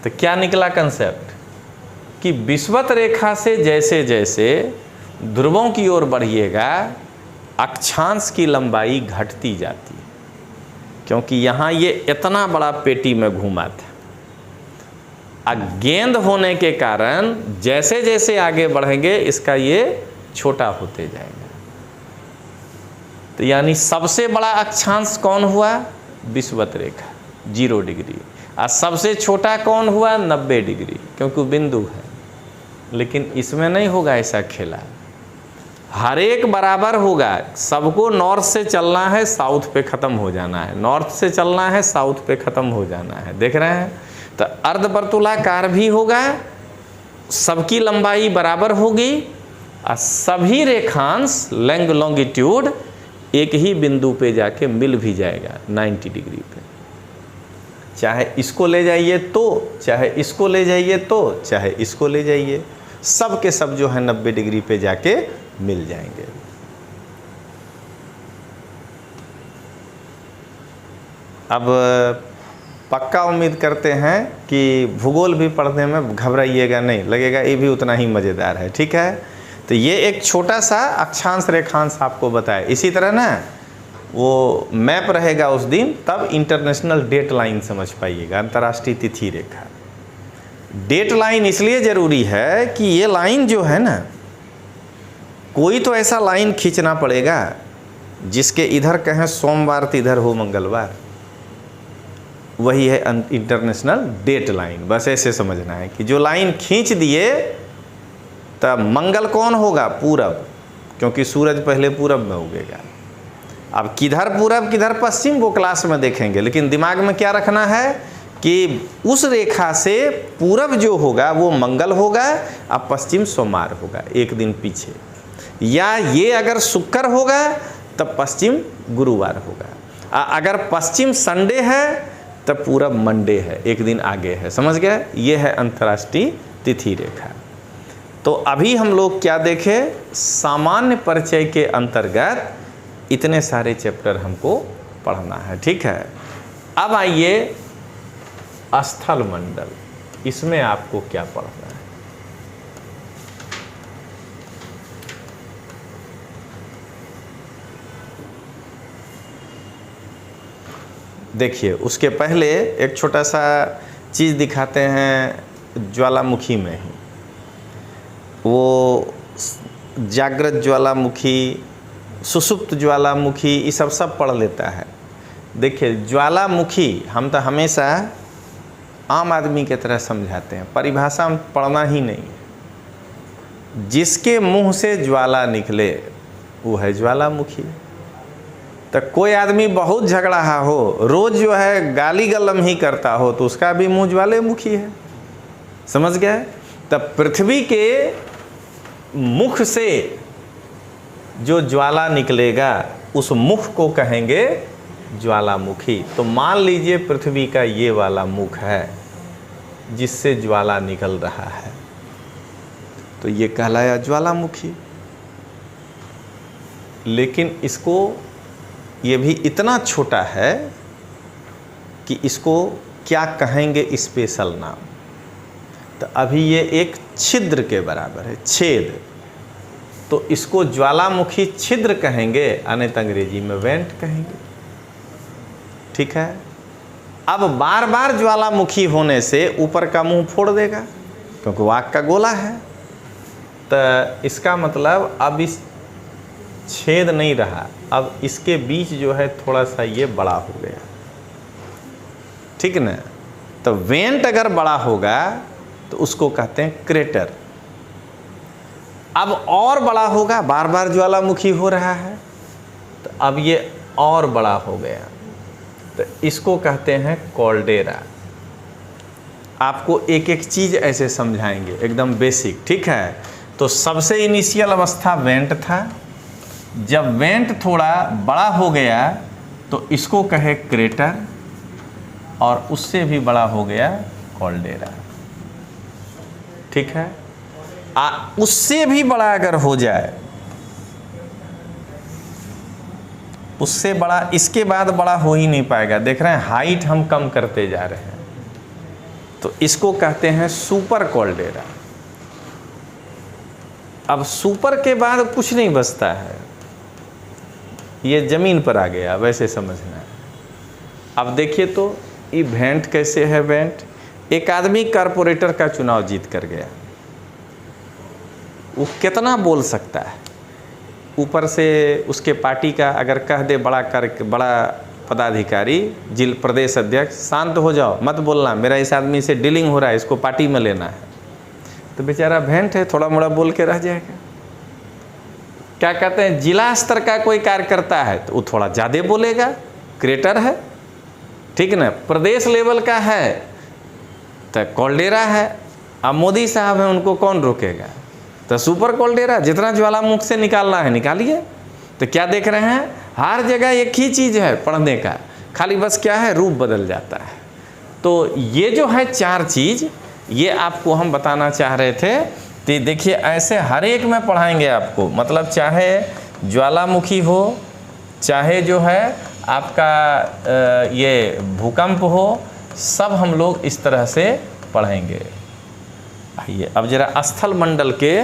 तो क्या निकला कंसेप्ट कि विषुवत रेखा से जैसे जैसे ध्रुवों की ओर बढ़िएगा अक्षांश की लंबाई घटती जाती है, क्योंकि यहाँ ये इतना बड़ा पेटी में घूमा था। गेंद होने के कारण जैसे जैसे आगे बढ़ेंगे इसका ये छोटा होते जाएगा। तो यानी सबसे बड़ा अक्षांश कौन हुआ? विषुवत रेखा 0 डिग्री, और सबसे छोटा कौन हुआ? 90 डिग्री, क्योंकि बिंदु है। लेकिन इसमें नहीं होगा ऐसा खेला, हर एक बराबर होगा। सबको नॉर्थ से चलना है, साउथ पे ख़त्म हो जाना है, नॉर्थ से चलना है, साउथ पे ख़त्म हो जाना है। देख रहे हैं? तो अर्धवर्तुलाकार भी होगा, सबकी लंबाई बराबर होगी और सभी रेखांश लॉन्गिट्यूड एक ही बिंदु पे जाके मिल भी जाएगा 90 डिग्री पे। चाहे इसको ले जाइए तो, चाहे इसको ले जाइए तो, चाहे इसको ले जाइए, सब के सब जो है 90 डिग्री पे जाके मिल जाएंगे। अब पक्का उम्मीद करते हैं कि भूगोल भी पढ़ने में घबराइएगा नहीं, लगेगा ये भी उतना ही मज़ेदार है। ठीक है, तो ये एक छोटा सा अक्षांश रेखांश आपको बताया। इसी तरह ना वो मैप रहेगा उस दिन, तब इंटरनेशनल डेट लाइन समझ पाइएगा, अंतर्राष्ट्रीय तिथि रेखा। डेट लाइन इसलिए ज़रूरी है कि ये लाइन जो है ना, कोई तो ऐसा लाइन खींचना पड़ेगा जिसके इधर कहें सोमवार तो इधर हो मंगलवार, वही है इंटरनेशनल डेट लाइन। बस ऐसे समझना है कि जो लाइन खींच दिए तब मंगल कौन होगा? पूरब, क्योंकि सूरज पहले पूरब में उगेगा। अब किधर पूरब किधर पश्चिम वो क्लास में देखेंगे, लेकिन दिमाग में क्या रखना है कि उस रेखा से पूरब जो होगा वो मंगल होगा और पश्चिम सोमवार होगा, एक दिन पीछे। या ये अगर शुक्र होगा तब पश्चिम गुरुवार होगा, अगर पश्चिम संडे है तब पूरब मंडे है, एक दिन आगे है। समझ गए? ये है अंतर्राष्ट्रीय तिथि रेखा। तो अभी हम लोग क्या देखें? सामान्य परिचय के अंतर्गत इतने सारे चैप्टर हमको पढ़ना है। ठीक है, अब आइए स्थल मंडल, इसमें आपको क्या पढ़ना है? देखिए, उसके पहले एक छोटा सा चीज़ दिखाते हैं ज्वालामुखी में ही। वो जागृत ज्वालामुखी, सुषुप्त ज्वालामुखी, ये सब पढ़ लेता है। देखिए, ज्वालामुखी हम तो हमेशा आम आदमी की तरह समझाते हैं, परिभाषा में पढ़ना ही नहीं। जिसके मुंह से ज्वाला निकले वो है ज्वालामुखी। तो कोई आदमी बहुत झगड़ाहा हो, रोज़ जो है गाली गलम ही करता हो, तो उसका भी मुंह ज्वालामुखी है। समझ गए? तब पृथ्वी के मुख से जो ज्वाला निकलेगा उस मुख को कहेंगे ज्वालामुखी। तो मान लीजिए पृथ्वी का ये वाला मुख है जिससे ज्वाला निकल रहा है, तो ये कहलाया ज्वालामुखी। लेकिन इसको ये भी इतना छोटा है कि इसको क्या कहेंगे स्पेशल नाम। तो अभी ये एक छिद्र के बराबर है, छेद, तो इसको ज्वालामुखी छिद्र कहेंगे, अन्यथा अंग्रेजी में वेंट कहेंगे। ठीक है, अब बार बार ज्वालामुखी होने से ऊपर का मुंह फोड़ देगा, क्योंकि वो आग का गोला है। तो इसका मतलब अब इस छेद नहीं रहा, अब इसके बीच जो है थोड़ा सा ये बड़ा हो गया, ठीक ना। तो वेंट अगर बड़ा होगा तो उसको कहते हैं क्रेटर। अब और बड़ा होगा, बार बार ज्वालामुखी हो रहा है तो अब ये और बड़ा हो गया, तो इसको कहते हैं कॉल्डेरा। आपको एक एक चीज़ ऐसे समझाएंगे, एकदम बेसिक, ठीक है। तो सबसे इनिशियल अवस्था वेंट था, जब वेंट थोड़ा बड़ा हो गया तो इसको कहे क्रेटर, और उससे भी बड़ा हो गया कॉल्डेरा, ठीक है। उससे भी बड़ा अगर हो जाए, उससे बड़ा इसके बाद बड़ा हो ही नहीं पाएगा, देख रहे हैं हाइट हम कम करते जा रहे हैं, तो इसको कहते हैं सुपर कॉल्डेरा। अब सुपर के बाद कुछ नहीं बचता है, ये जमीन पर आ गया, वैसे समझना है। अब देखिए तो ये वेंट कैसे है। वेंट, एक आदमी कारपोरेटर का चुनाव जीत कर गया, वो कितना बोल सकता है, ऊपर से उसके पार्टी का अगर कह दे बड़ा पदाधिकारी, जिला प्रदेश अध्यक्ष, शांत हो जाओ, मत बोलना, मेरा इस आदमी से डीलिंग हो रहा है, इसको पार्टी में लेना है, तो बेचारा भेंट है, थोड़ा मोड़ा बोल के रह जाएगा। क्या कहते हैं, जिला स्तर का कोई कार्यकर्ता है तो वो थोड़ा ज़्यादा बोलेगा, क्रेटर है, ठीक ना। प्रदेश लेवल का है तो कॉल्डेरा है। अब मोदी साहब हैं, उनको कौन रोकेगा, तो सुपर कॉल्डेरा, जितना ज्वालामुख से निकालना है निकालिए। तो क्या देख रहे हैं, हर जगह एक ही चीज़ है पढ़ने का, खाली बस क्या है, रूप बदल जाता है। तो ये जो है चार चीज़, ये आपको हम बताना चाह रहे थे। तो देखिए ऐसे हर एक में पढ़ाएंगे आपको, मतलब चाहे ज्वालामुखी हो, चाहे जो है आपका ये भूकंप हो, सब हम लोग इस तरह से पढ़ेंगे। आइए अब जरा स्थल मंडल के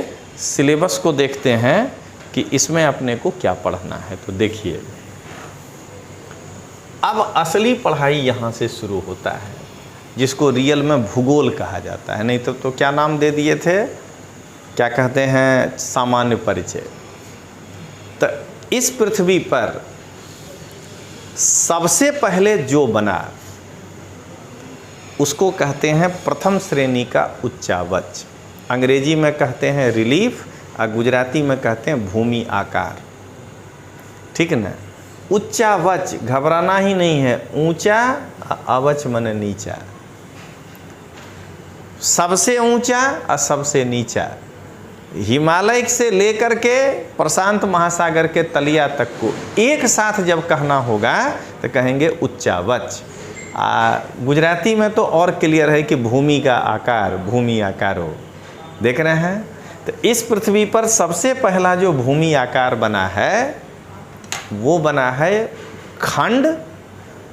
सिलेबस को देखते हैं कि इसमें अपने को क्या पढ़ना है। तो देखिए अब असली पढ़ाई यहाँ से शुरू होता है, जिसको रियल में भूगोल कहा जाता है, नहीं तो क्या नाम दे दिए थे, क्या कहते हैं, सामान्य परिचय। तो इस पृथ्वी पर सबसे पहले जो बना उसको कहते हैं प्रथम श्रेणी का उच्चावच, अंग्रेजी में कहते हैं रिलीफ, और गुजराती में कहते हैं भूमि आकार, ठीक ना। उच्चावच, घबराना ही नहीं है, ऊंचा, अवच माने नीचा, सबसे ऊंचा और सबसे नीचा, हिमालय से लेकर के प्रशांत महासागर के तलिया तक को एक साथ जब कहना होगा तो कहेंगे उच्चावच। गुजराती में तो और क्लियर है कि भूमि का आकार, भूमि आकारो, देख रहे हैं। तो इस पृथ्वी पर सबसे पहला जो भूमि आकार बना है वो बना है खंड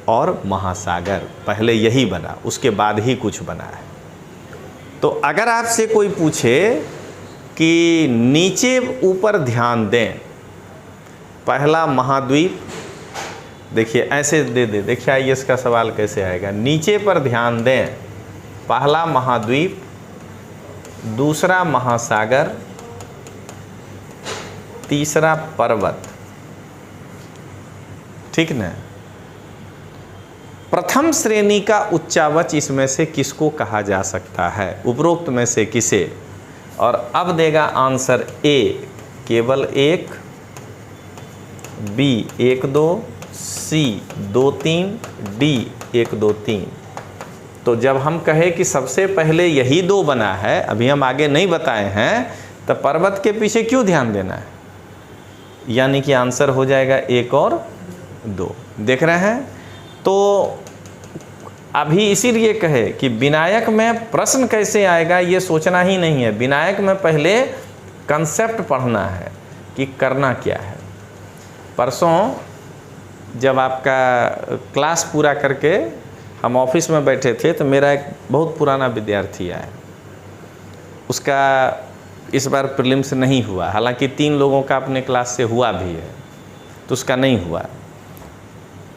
और महासागर, पहले यही बना, उसके बाद ही कुछ बना है। तो अगर आपसे कोई पूछे कि नीचे ऊपर ध्यान दें, पहला महाद्वीप, देखिए ऐसे दे दे, देखिए आइए इसका सवाल कैसे आएगा। नीचे पर ध्यान दें, पहला महाद्वीप, दूसरा महासागर, तीसरा पर्वत, ठीक ना। प्रथम श्रेणी का उच्चावच इसमें से किसको कहा जा सकता है, उपरोक्त में से किसे? और अब देगा आंसर ए केवल 1, बी 1 2, सी 2 3, डी 1 2 3। तो जब हम कहे कि सबसे पहले यही 2 बना है, अभी हम आगे नहीं बताए हैं, तो पर्वत के पीछे क्यों ध्यान देना है, यानी कि आंसर हो जाएगा 1 और 2, देख रहे हैं। तो अभी इसीलिए कहे कि विनायक में प्रश्न कैसे आएगा ये सोचना ही नहीं है, विनायक में पहले कंसेप्ट पढ़ना है कि करना क्या है। परसों जब आपका क्लास पूरा करके हम ऑफिस में बैठे थे तो मेरा एक बहुत पुराना विद्यार्थी आया, उसका इस बार प्रीलिम्स नहीं हुआ, हालांकि 3 लोगों का अपने क्लास से हुआ भी है, तो उसका नहीं हुआ।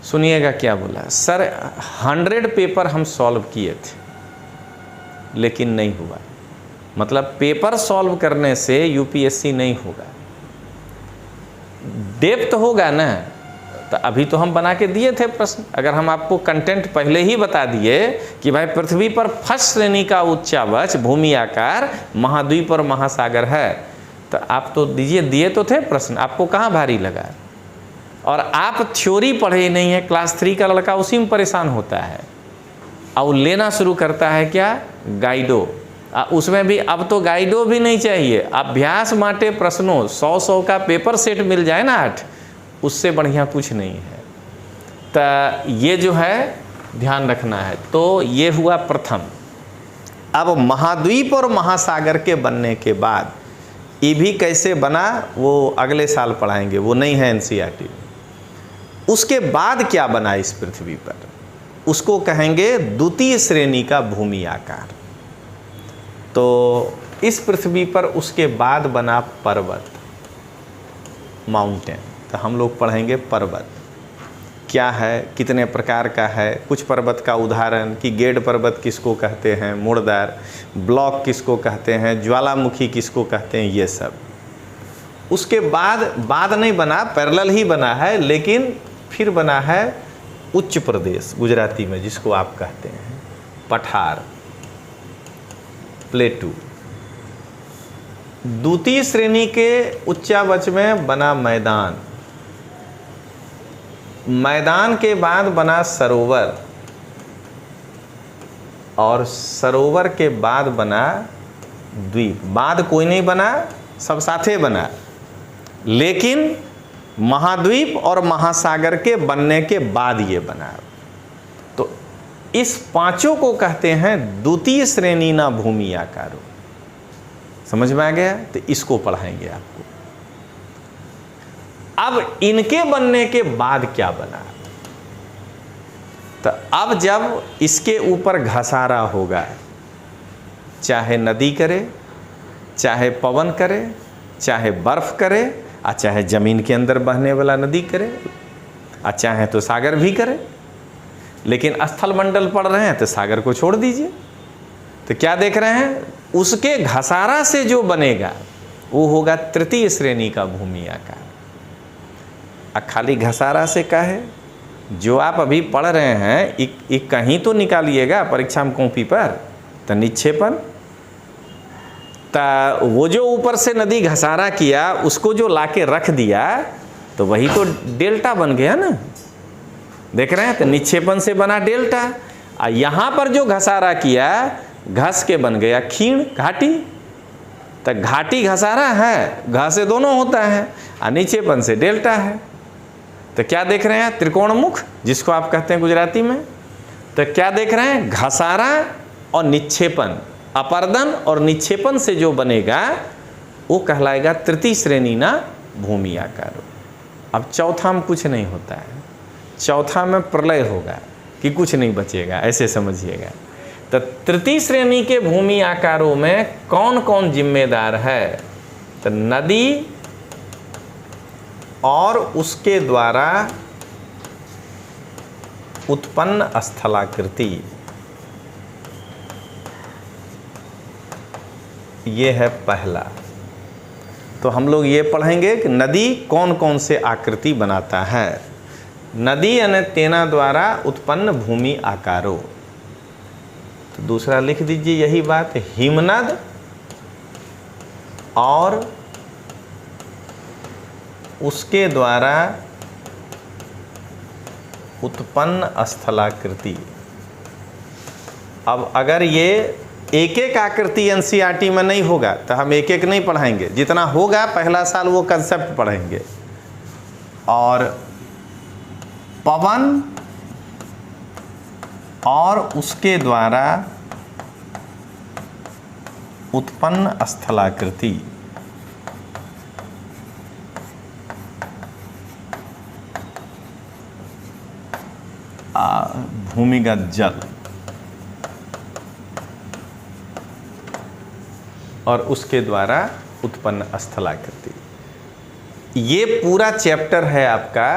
सुनिएगा क्या बोला, सर 100 पेपर हम सॉल्व किए थे लेकिन नहीं हुआ। मतलब पेपर सॉल्व करने से यूपीएससी नहीं होगा, डेप्थ होगा ना। तो अभी तो हम बना के दिए थे प्रश्न, अगर हम आपको कंटेंट पहले ही बता दिए कि भाई पृथ्वी पर फर्स्ट श्रेणी का उच्चावच भूमि आकार महाद्वीप और महासागर है, तो आप तो दिए तो थे प्रश्न, आपको कहाँ भारी लगा। और आप थ्योरी पढ़े ही नहीं है, क्लास 3 का लड़का उसी में परेशान होता है और लेना शुरू करता है क्या, गाइडो। उसमें भी अब तो गाइडो भी नहीं चाहिए, अभ्यास माटे प्रश्नों 100 का पेपर सेट मिल जाए ना 8, उससे बढ़िया कुछ नहीं है। तो ये जो है ध्यान रखना है। तो ये हुआ प्रथम। अब महाद्वीप और महासागर के बनने के बाद ये भी कैसे बना वो अगले साल पढ़ाएंगे, वो नहीं है एनसीईआरटी में। उसके बाद क्या बना इस पृथ्वी पर, उसको कहेंगे द्वितीय श्रेणी का भूमि आकार। तो इस पृथ्वी पर उसके बाद बना पर्वत, माउंटेन। तो हम लोग पढ़ेंगे पर्वत क्या है, कितने प्रकार का है, कुछ पर्वत का उदाहरण कि गेड पर्वत किसको कहते हैं, मुड़दार ब्लॉक किसको कहते हैं, ज्वालामुखी किसको कहते हैं, ये सब। उसके बाद नहीं बना, पैरेलल ही बना है, लेकिन फिर बना है उच्च प्रदेश, गुजराती में जिसको आप कहते हैं पठार, प्लेटू। द्वितीय श्रेणी के उच्चावच में बना मैदान, मैदान के बाद बना सरोवर, और सरोवर के बाद बना द्वीप। बाद कोई नहीं बना, सब साथे बना, लेकिन महाद्वीप और महासागर के बनने के बाद ये बना। तो इस पांचों को कहते हैं द्वितीय श्रेणी ना भूमि आकारो। समझ में आ गया? तो इसको पढ़ाएंगे आपको। अब इनके बनने के बाद क्या बना, तो अब जब इसके ऊपर घसारा होगा, चाहे नदी करे, चाहे पवन करे, चाहे बर्फ करे, और चाहे जमीन के अंदर बहने वाला नदी करे, और चाहे तो सागर भी करे। लेकिन स्थल मंडल पढ़ रहे हैं तो सागर को छोड़ दीजिए। तो क्या देख रहे हैं, उसके घसारा से जो बनेगा वो होगा तृतीय श्रेणी का भूमि आकार। खाली घसारा से का है, जो आप अभी पढ़ रहे हैं एक कहीं तो निकालिएगा परीक्षा में कॉपी पर, तो निक्षेपण। तो वो जो ऊपर से नदी घसारा किया उसको जो लाके रख दिया, तो वही तो डेल्टा बन गया ना। देख रहे हैं, तो निक्षेपण से बना डेल्टा। और यहाँ पर जो घसारा किया, घस के बन गया खीण, घाटी। तो घाटी घसारा है, घा से दोनों होता है, और निक्षेपण से डेल्टा है। तो क्या देख रहे हैं, त्रिकोणमुख जिसको आप कहते हैं गुजराती में। तो क्या देख रहे हैं, घसारा और निक्षेपण, अपर्दन और निक्षेपण से जो बनेगा वो कहलाएगा तृतीय श्रेणी ना भूमि आकार। अब चौथा में कुछ नहीं होता है, चौथा में प्रलय होगा कि कुछ नहीं बचेगा, ऐसे समझिएगा। तो तृतीय श्रेणी के भूमि आकारों में कौन कौन जिम्मेदार है, तो नदी और उसके द्वारा उत्पन्न स्थलाकृति, ये है पहला। तो हम लोग ये पढ़ेंगे कि नदी कौन कौन से आकृति बनाता है। नदी यानी तेना द्वारा उत्पन्न भूमि आकारों। तो दूसरा लिख दीजिए यही बात, हिमनद और उसके द्वारा उत्पन्न स्थलाकृति। अब अगर ये एक एक आकृति एनसीईआरटी में नहीं होगा तो हम एक एक नहीं पढ़ाएंगे, जितना होगा पहला साल वो कंसेप्ट पढ़ेंगे। और पवन और उसके द्वारा उत्पन्न स्थलाकृति, भूमिगत जल और उसके द्वारा उत्पन्न स्थलाकृति। ये पूरा चैप्टर है आपका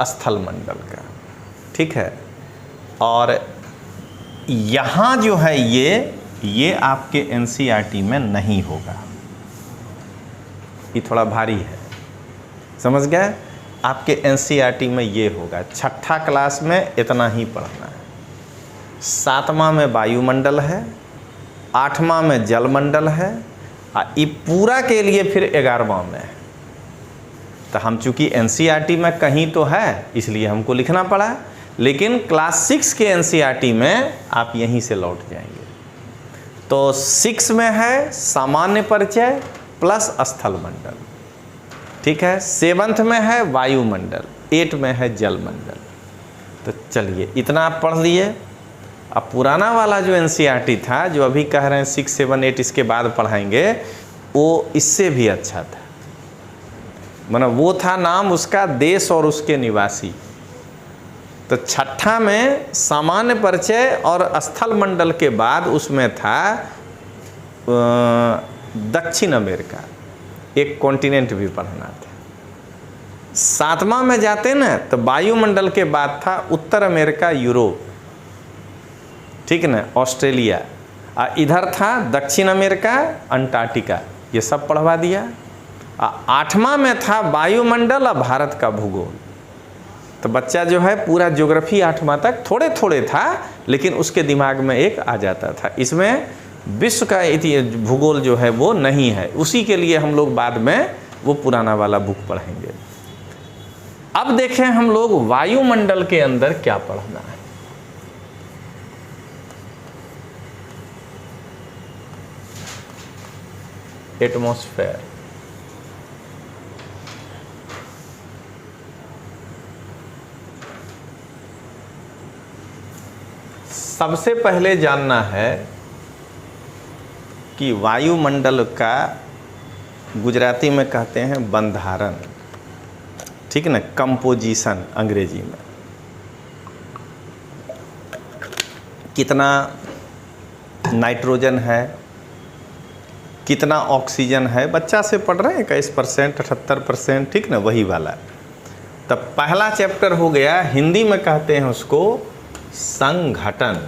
स्थल मंडल का, ठीक है। और यहाँ जो है ये ये आपके एनसीईआरटी में नहीं होगा, ये थोड़ा भारी है, समझ गए। आपके एनसीईआरटी में ये होगा, छठा क्लास में इतना ही पढ़ना है, सातवां में वायुमंडल है, आठवां में जलमंडल है, ये पूरा के लिए फिर 11वां में है। तो हम चूँकि एनसीईआरटी में कहीं तो है इसलिए हमको लिखना पड़ा, लेकिन क्लास 6 के एनसीईआरटी में आप यहीं से लौट जाएंगे। तो 6 में है सामान्य परिचय प्लस स्थल मंडल, ठीक है। 7th में है वायुमंडल, 8 में है जलमंडल। तो चलिए इतना आप पढ़ लिए। अब पुराना वाला जो एनसीईआरटी था, जो अभी कह रहे हैं 6, 7, 8 इसके बाद पढ़ाएंगे, वो इससे भी अच्छा था। मतलब वो था नाम उसका देश और उसके निवासी। तो छठा में सामान्य परिचय और स्थल मंडल के बाद उसमें था दक्षिण अमेरिका, एक कॉन्टिनेंट भी पढ़ना था। 7वां में जाते ना तो वायुमंडल के बाद था उत्तर अमेरिका, यूरोप, ठीक ना, ऑस्ट्रेलिया, इधर था दक्षिण अमेरिका, अंटार्कटिका, ये सब पढ़वा दिया। 8वां में था वायुमंडल और भारत का भूगोल। तो बच्चा जो है पूरा ज्योग्राफी 8वां तक थोड़े थोड़े था, लेकिन उसके दिमाग में एक आ जाता था। इसमें विश्व का भूगोल जो है वो नहीं है, उसी के लिए हम लोग बाद में वो पुराना वाला बुक पढ़ेंगे। अब देखें हम लोग वायुमंडल के अंदर क्या पढ़ना है। एटमॉस्फेयर, सबसे पहले जानना है कि वायुमंडल का गुजराती में कहते हैं बंधारण, ठीक ना, कंपोजिशन अंग्रेजी में। कितना नाइट्रोजन है, कितना ऑक्सीजन है, बच्चा से पढ़ रहे हैं 21%, 78%, ठीक ना, वही वाला। तब पहला चैप्टर हो गया, हिंदी में कहते हैं उसको संघटन,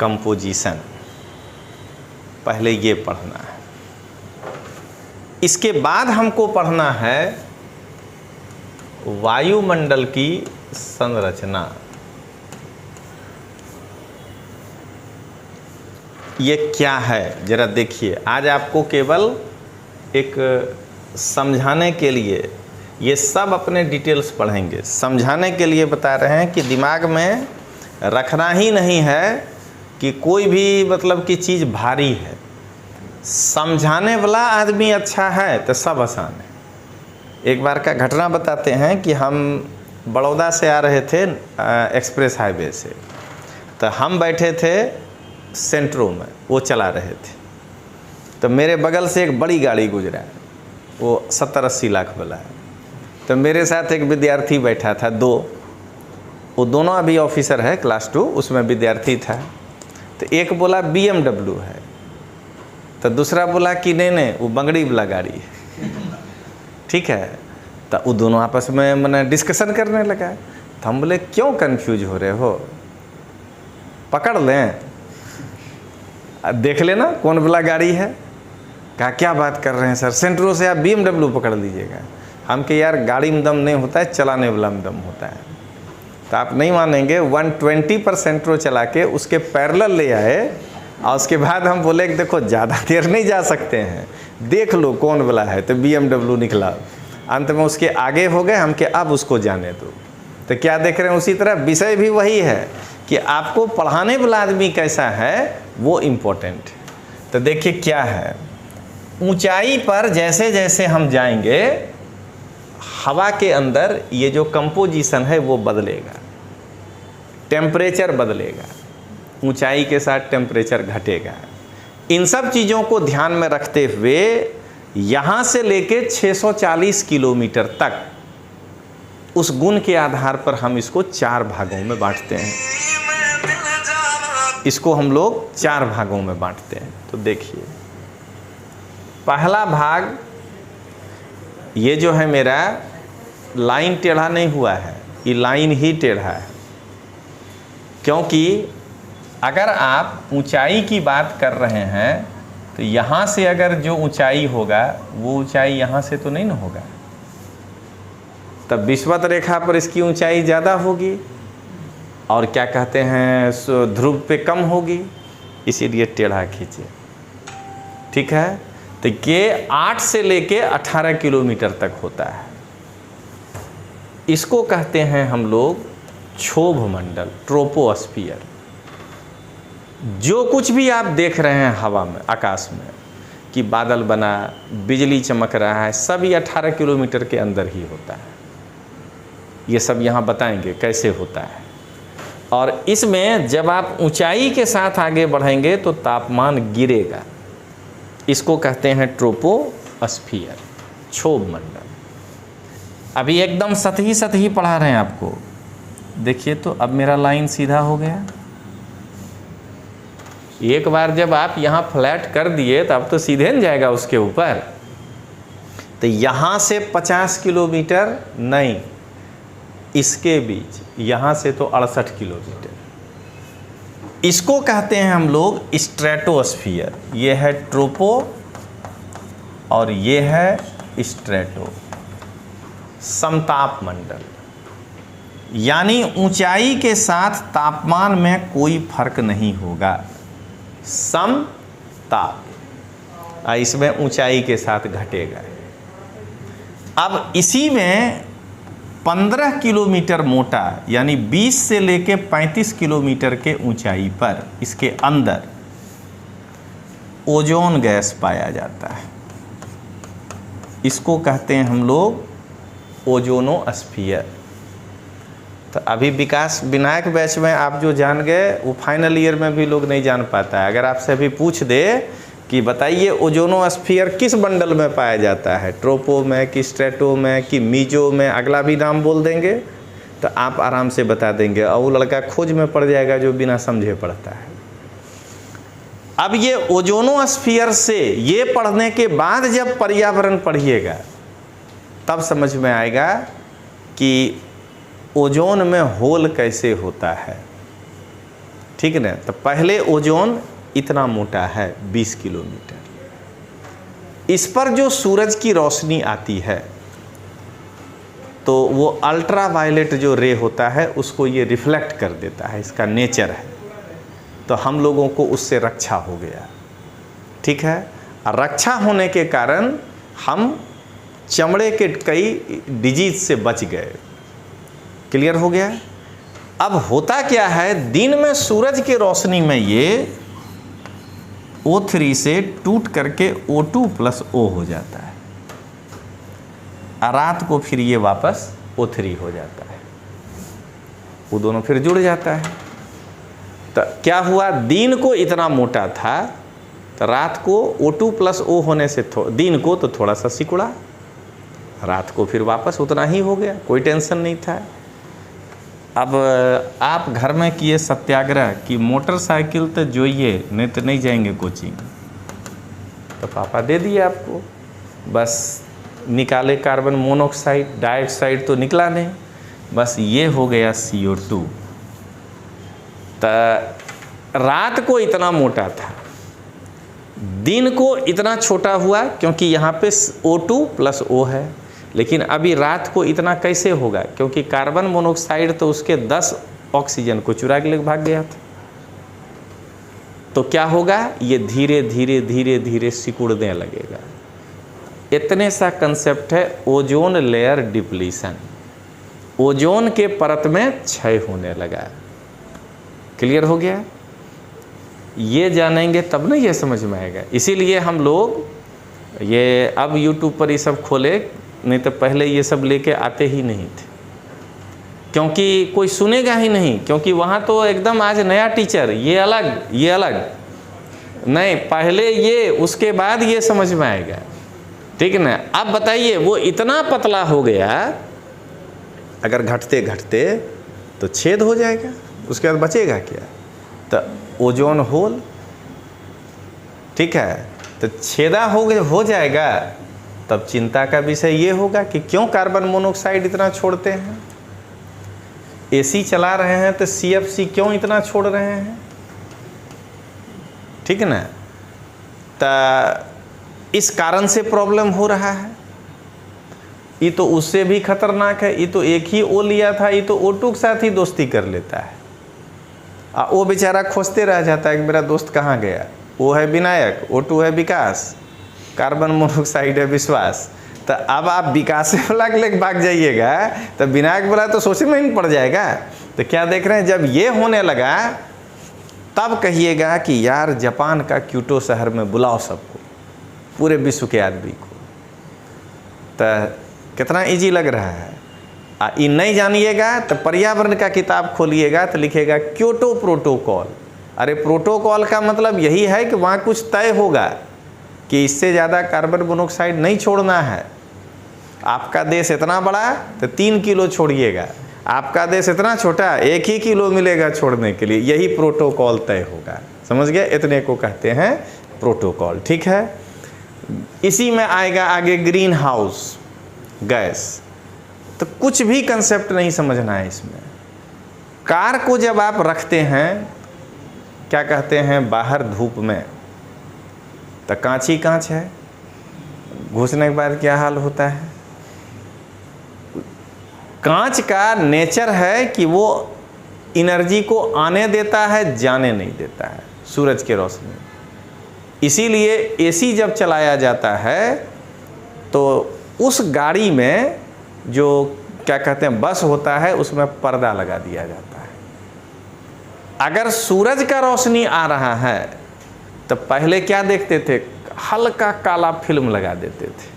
कंपोजिशन, पहले ये पढ़ना है। इसके बाद हमको पढ़ना है वायुमंडल की संरचना। ये क्या है जरा देखिए। आज आपको केवल एक समझाने के लिए, ये सब अपने डिटेल्स पढ़ेंगे, समझाने के लिए बता रहे हैं कि दिमाग में रखना ही नहीं है कि कोई भी मतलब की चीज़ भारी है। समझाने वाला आदमी अच्छा है तो सब आसान है। एक बार का घटना बताते हैं कि हम बड़ौदा से आ रहे थे एक्सप्रेस हाईवे से, तो हम बैठे थे सेंट्रो में, वो चला रहे थे। तो मेरे बगल से एक बड़ी गाड़ी गुजरा, वो 70-80 लाख वाला है। तो मेरे साथ एक विद्यार्थी बैठा था, वो दोनों अभी ऑफिसर है, क्लास 2, उसमें विद्यार्थी था। तो एक बोला BMW है, तो दूसरा बोला कि नहीं वो बंगड़ी वाला गाड़ी है, ठीक है। तो वो दोनों आपस में मैंने डिस्कशन करने लगा। तो हम बोले क्यों कंफ्यूज हो रहे हो, पकड़ लें, देख लेना कौन वाला गाड़ी है। कहा क्या बात कर रहे हैं सर, सेंट्रो से आप BMW पकड़ लीजिएगा। हम के यार गाड़ी में दम नहीं होता है, चलाने वाला में दम होता है। तो आप नहीं मानेंगे, 120 पर सेंट्रो चला के उसके पैरेलल ले आए, और उसके बाद हम बोले कि देखो ज़्यादा देर नहीं जा सकते हैं, देख लो कौन वाला है। तो BMW निकला। अंत में उसके आगे हो गए हम कि अब उसको जाने दो। तो क्या देख रहे हैं, उसी तरह विषय भी वही है कि आपको पढ़ाने वाला आदमी कैसा है वो इम्पोर्टेंट। तो देखिए क्या है, ऊंचाई पर जैसे जैसे हम जाएंगे हवा के अंदर ये जो कंपोजिशन है वो बदलेगा, टेम्परेचर बदलेगा, ऊंचाई के साथ टेम्परेचर घटेगा। इन सब चीज़ों को ध्यान में रखते हुए यहाँ से लेके 640 किलोमीटर तक उस गुण के आधार पर हम इसको 4 भागों में बांटते हैं। इसको हम लोग 4 भागों में बांटते हैं। तो देखिए पहला भाग, ये जो है मेरा लाइन टेढ़ा नहीं हुआ है, ये लाइन ही टेढ़ा है, क्योंकि अगर आप ऊंचाई की बात कर रहे हैं तो यहाँ से अगर जो ऊंचाई होगा वो ऊंचाई यहाँ से तो नहीं ना होगा, तब विषुवत रेखा पर इसकी ऊंचाई ज़्यादा होगी और क्या कहते हैं ध्रुव पे कम होगी, इसीलिए टेढ़ा खींचे। ठीक है, तो ये 8 से लेके 18 किलोमीटर तक होता है। इसको कहते हैं हम लोग क्षोभ मंडल, ट्रोपोस्फियर। जो कुछ भी आप देख रहे हैं हवा में, आकाश में, कि बादल बना, बिजली चमक रहा है, सब ये 18 किलोमीटर के अंदर ही होता है। ये सब यहाँ बताएंगे कैसे होता है। और इसमें जब आप ऊंचाई के साथ आगे बढ़ेंगे तो तापमान गिरेगा। इसको कहते हैं ट्रोपोस्फियर, क्षोभ मंडल। अभी एकदम सतही पढ़ा रहे हैं आपको। देखिए तो अब मेरा लाइन सीधा हो गया। एक बार जब आप यहाँ फ्लैट कर दिए तो अब तो सीधे न जाएगा उसके ऊपर। तो यहाँ से 50 किलोमीटर नहीं, इसके बीच यहाँ से तो 68 किलोमीटर। इसको कहते हैं हम लोग स्ट्रेटोस्फियर। ये है ट्रोपो और ये है स्ट्रेटो, समताप मंडल। यानी ऊंचाई के साथ तापमान में कोई फर्क नहीं होगा, समताप। इसमें ऊंचाई के साथ घटेगा। अब इसी में 15 किलोमीटर मोटा, यानी 20 से लेके 35 किलोमीटर के ऊंचाई पर इसके अंदर ओजोन गैस पाया जाता है। इसको कहते हैं हम लोग ओजोनोस्फीयर। तो अभी विकास विनायक बैच में आप जो जान गए वो फाइनल ईयर में भी लोग नहीं जान पाता है। अगर आपसे अभी पूछ दे कि बताइए ओजोनोस्फीयर किस मंडल में पाया जाता है, ट्रोपो में कि स्ट्रेटो में कि मीजो में, अगला भी नाम बोल देंगे तो आप आराम से बता देंगे और वो लड़का खोज में पड़ जाएगा जो बिना समझे पढ़ता है। अब ये ओजोनोस्फीयर से ये पढ़ने के बाद जब पर्यावरण पढ़िएगा तब समझ में आएगा कि ओजोन में होल कैसे होता है। ठीक ना। तो पहले ओजोन इतना मोटा है 20 किलोमीटर। इस पर जो सूरज की रोशनी आती है तो वो अल्ट्रा वायलेट जो रे होता है उसको ये रिफ्लेक्ट कर देता है, इसका नेचर है। तो हम लोगों को उससे रक्षा हो गया। ठीक है। और रक्षा होने के कारण हम चमड़े के कई डिजीज से बच गए। क्लियर हो गया। अब होता क्या है, दिन में सूरज की रोशनी में ये O3 से टूट करके O2 + O हो जाता है और रात को फिर ये वापस O3 हो जाता है। वो दोनों फिर जुड़ जाता है। तो क्या हुआ, दिन को इतना मोटा था तो रात को O2 + O होने से दिन को तो थोड़ा सा सिकुड़ा, रात को फिर वापस उतना ही हो गया, कोई टेंशन नहीं था। अब आप घर में किए सत्याग्रह कि मोटरसाइकिल तो जोइए नहीं तो नहीं जाएंगे कोचिंग, तो पापा दे दिए आपको। बस निकाले कार्बन मोनोऑक्साइड, डाइऑक्साइड तो निकला नहीं, बस ये हो गया CO2। तो रात को इतना मोटा था, दिन को इतना छोटा हुआ क्योंकि यहाँ पे O2 + O है। लेकिन अभी रात को इतना कैसे होगा, क्योंकि कार्बन मोनोऑक्साइड तो उसके 10 ऑक्सीजन को चुरा के लेकर भाग गया था। तो क्या होगा, ये धीरे धीरे धीरे धीरे सिकुड़ने लगेगा। इतने सा कंसेप्ट है ओजोन लेयर डिप्लीशन, ओजोन के परत में क्षय होने लगा। क्लियर हो गया। ये जानेंगे तब ना ये समझ में आएगा। इसीलिए हम लोग ये अब YouTube पर ये सब खोले, नहीं तो पहले ये सब लेके आते ही नहीं थे, क्योंकि कोई सुनेगा ही नहीं। क्योंकि वहाँ तो एकदम आज नया टीचर, ये अलग ये अलग नहीं, पहले ये उसके बाद ये समझ में आएगा। ठीक है ना। अब बताइए वो इतना पतला हो गया, अगर घटते घटते तो छेद हो जाएगा, उसके बाद बचेगा क्या, तो ओजोन होल। ठीक है। तो छेदा हो जाएगा, तब चिंता का विषय ये होगा कि क्यों कार्बन मोनोऑक्साइड इतना छोड़ते हैं। AC चला रहे हैं तो CFC क्यों इतना छोड़ रहे हैं। ठीक है ना। तो इस कारण से प्रॉब्लम हो रहा है। ये तो उससे भी खतरनाक है, ये तो एक ही ओ लिया था, ये तो O2 के साथ ही दोस्ती कर लेता है। वो बेचारा खोजते रह जाता है कि मेरा दोस्त कहाँ गया। वो है विनायक, O2 है विकास, कार्बन मोनोऑक्साइड है विश्वास। तो अब आप विकास वाला के लेके भाग जाइएगा तो विनायक वाला तो सोचने में ही पड़ जाएगा। तो क्या देख रहे हैं, जब ये होने लगा तब कहिएगा कि यार जापान का क्योटो शहर में बुलाओ सबको, पूरे विश्व के आदमी को। तो कितना इजी लग रहा है। ये नहीं जानिएगा तो पर्यावरण का किताब खोलिएगा तो लिखेगा क्योटो प्रोटोकॉल। अरे प्रोटोकॉल का मतलब यही है कि वहाँ कुछ तय होगा कि इससे ज़्यादा कार्बन मोनोऑक्साइड नहीं छोड़ना है। आपका देश इतना बड़ा तो 3 किलो छोड़िएगा, आपका देश इतना छोटा 1 ही किलो मिलेगा छोड़ने के लिए। यही प्रोटोकॉल तय होगा। समझ गए, इतने को कहते हैं प्रोटोकॉल। ठीक है, इसी में आएगा आगे ग्रीन हाउस गैस। तो कुछ भी कंसेप्ट नहीं समझना है इसमें। कार को जब आप रखते हैं, क्या कहते हैं, बाहर धूप में, तो कांच ही कांच है, घुसने के बाद क्या हाल होता है। कांच का नेचर है कि वो एनर्जी को आने देता है, जाने नहीं देता है, सूरज की रोशनी। इसीलिए एसी जब चलाया जाता है तो उस गाड़ी में जो क्या कहते हैं बस होता है, उसमें पर्दा लगा दिया जाता है। अगर सूरज का रोशनी आ रहा है तो पहले क्या देखते थे, हल्का काला फिल्म लगा देते थे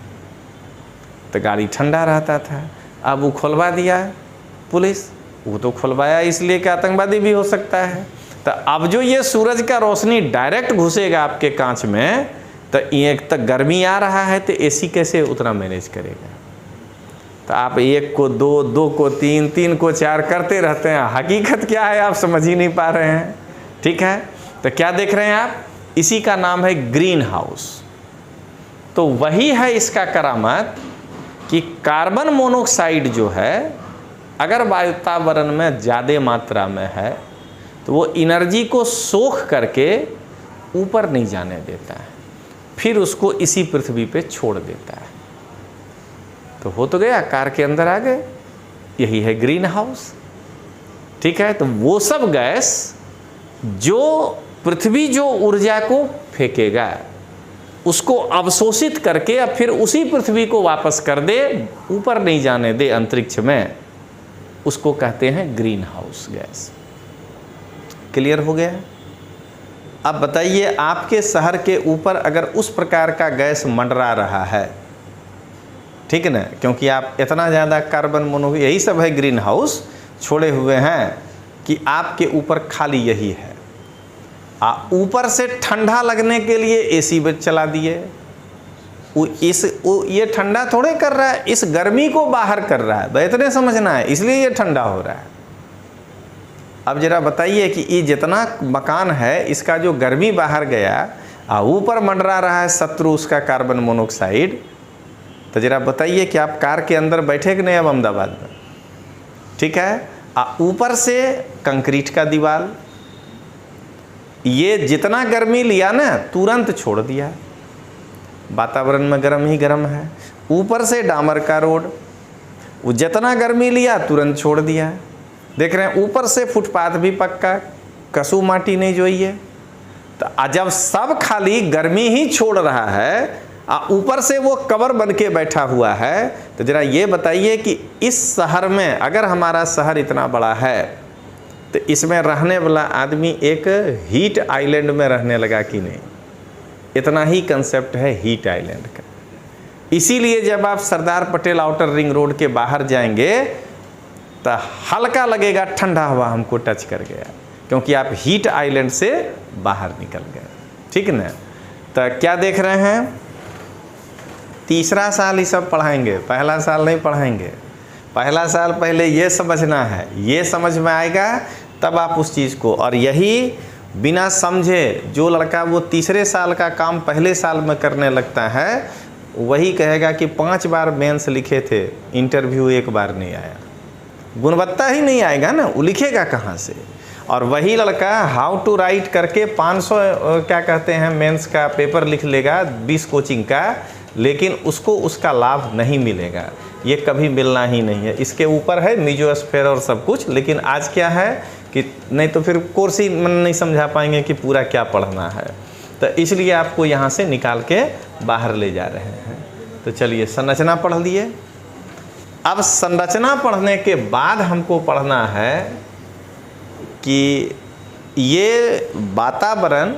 तो गाड़ी ठंडा रहता था। अब वो खुलवा दिया पुलिस, वो तो खुलवाया इसलिए कि आतंकवादी भी हो सकता है। तो अब जो ये सूरज का रोशनी डायरेक्ट घुसेगा आपके कांच में, तो एक तक गर्मी आ रहा है तो एसी कैसे उतना मैनेज करेगा। तो आप 1 को 2, 2 को 3, 3 को 4 करते रहते हैं। हकीकत क्या है आप समझ ही नहीं पा रहे हैं। ठीक है, तो क्या देख रहे हैं आप, इसी का नाम है ग्रीन हाउस। तो वही है इसका करामत कि कार्बन मोनोऑक्साइड जो है अगर वातावरण में ज़्यादा मात्रा में है तो वो एनर्जी को सोख करके ऊपर नहीं जाने देता है, फिर उसको इसी पृथ्वी पे छोड़ देता है। तो हो तो गया, कार के अंदर आ गए, यही है ग्रीन हाउस। ठीक है, तो वो सब गैस जो पृथ्वी जो ऊर्जा को फेंकेगा उसको अवशोषित करके अब फिर उसी पृथ्वी को वापस कर दे, ऊपर नहीं जाने दे अंतरिक्ष में, उसको कहते हैं ग्रीन हाउस गैस। क्लियर हो गया। अब बताइए, आपके शहर के ऊपर अगर उस प्रकार का गैस मंडरा रहा है, ठीक है ना, क्योंकि आप इतना ज़्यादा कार्बन मोनो, यही सब है ग्रीन हाउस छोड़े हुए हैं कि आपके ऊपर खाली यही है। ऊपर से ठंडा लगने के लिए एसी बस चला दिए, ये ठंडा थोड़े कर रहा है, इस गर्मी को बाहर कर रहा है, इतने समझना है, इसलिए ये ठंडा हो रहा है। अब जरा बताइए कि ये जितना मकान है इसका जो गर्मी बाहर गया ऊपर मंडरा रहा है शत्रु उसका कार्बन मोनोऑक्साइड, तो जरा बताइए कि आप कार के अंदर बैठे कि नहीं अब अहमदाबाद में। ठीक है, ऊपर से कंक्रीट का दीवार, ये जितना गर्मी लिया ना तुरंत छोड़ दिया, वातावरण में गर्म ही गर्म है। ऊपर से डामर का रोड, वो जितना गर्मी लिया तुरंत छोड़ दिया। देख रहे हैं, ऊपर से फुटपाथ भी पक्का, कसू माटी नहीं जोइए। तो जब सब खाली गर्मी ही छोड़ रहा है, ऊपर से वो कवर बन के बैठा हुआ है, तो जरा ये बताइए कि इस शहर में, अगर हमारा शहर इतना बड़ा है तो इसमें रहने वाला आदमी एक हीट आइलैंड में रहने लगा कि नहीं। इतना ही कंसेप्ट है हीट आइलैंड का। इसीलिए जब आप Sardar Patel outer ring road के बाहर जाएंगे तो हल्का लगेगा, ठंडा हवा हमको टच कर गया, क्योंकि आप हीट आइलैंड से बाहर निकल गए। ठीक ना। तो क्या देख रहे हैं, तीसरा साल ही सब पढ़ाएंगे, पहला साल नहीं पढ़ाएंगे। पहला साल पहले ये समझना है, ये समझ में आएगा तब आप उस चीज़ को, और यही बिना समझे जो लड़का वो तीसरे साल का काम पहले साल में करने लगता है, वही कहेगा कि 5 बार मेंस लिखे थे, इंटरव्यू 1 बार नहीं आया। गुणवत्ता ही नहीं आएगा ना, वो लिखेगा कहाँ से। और वही लड़का हाउ टू राइट करके 500 क्या कहते हैं मेंस का पेपर लिख लेगा 20 कोचिंग का, लेकिन उसको उसका लाभ नहीं मिलेगा। ये कभी मिलना ही नहीं है। इसके ऊपर है मीजोस्फेयर और सब कुछ, लेकिन आज क्या है कि नहीं तो फिर कोर्स ही नहीं समझा पाएंगे कि पूरा क्या पढ़ना है। तो इसलिए आपको यहाँ से निकाल के बाहर ले जा रहे हैं। तो चलिए संरचना पढ़ लिए। अब संरचना पढ़ने के बाद हमको पढ़ना है कि ये वातावरण,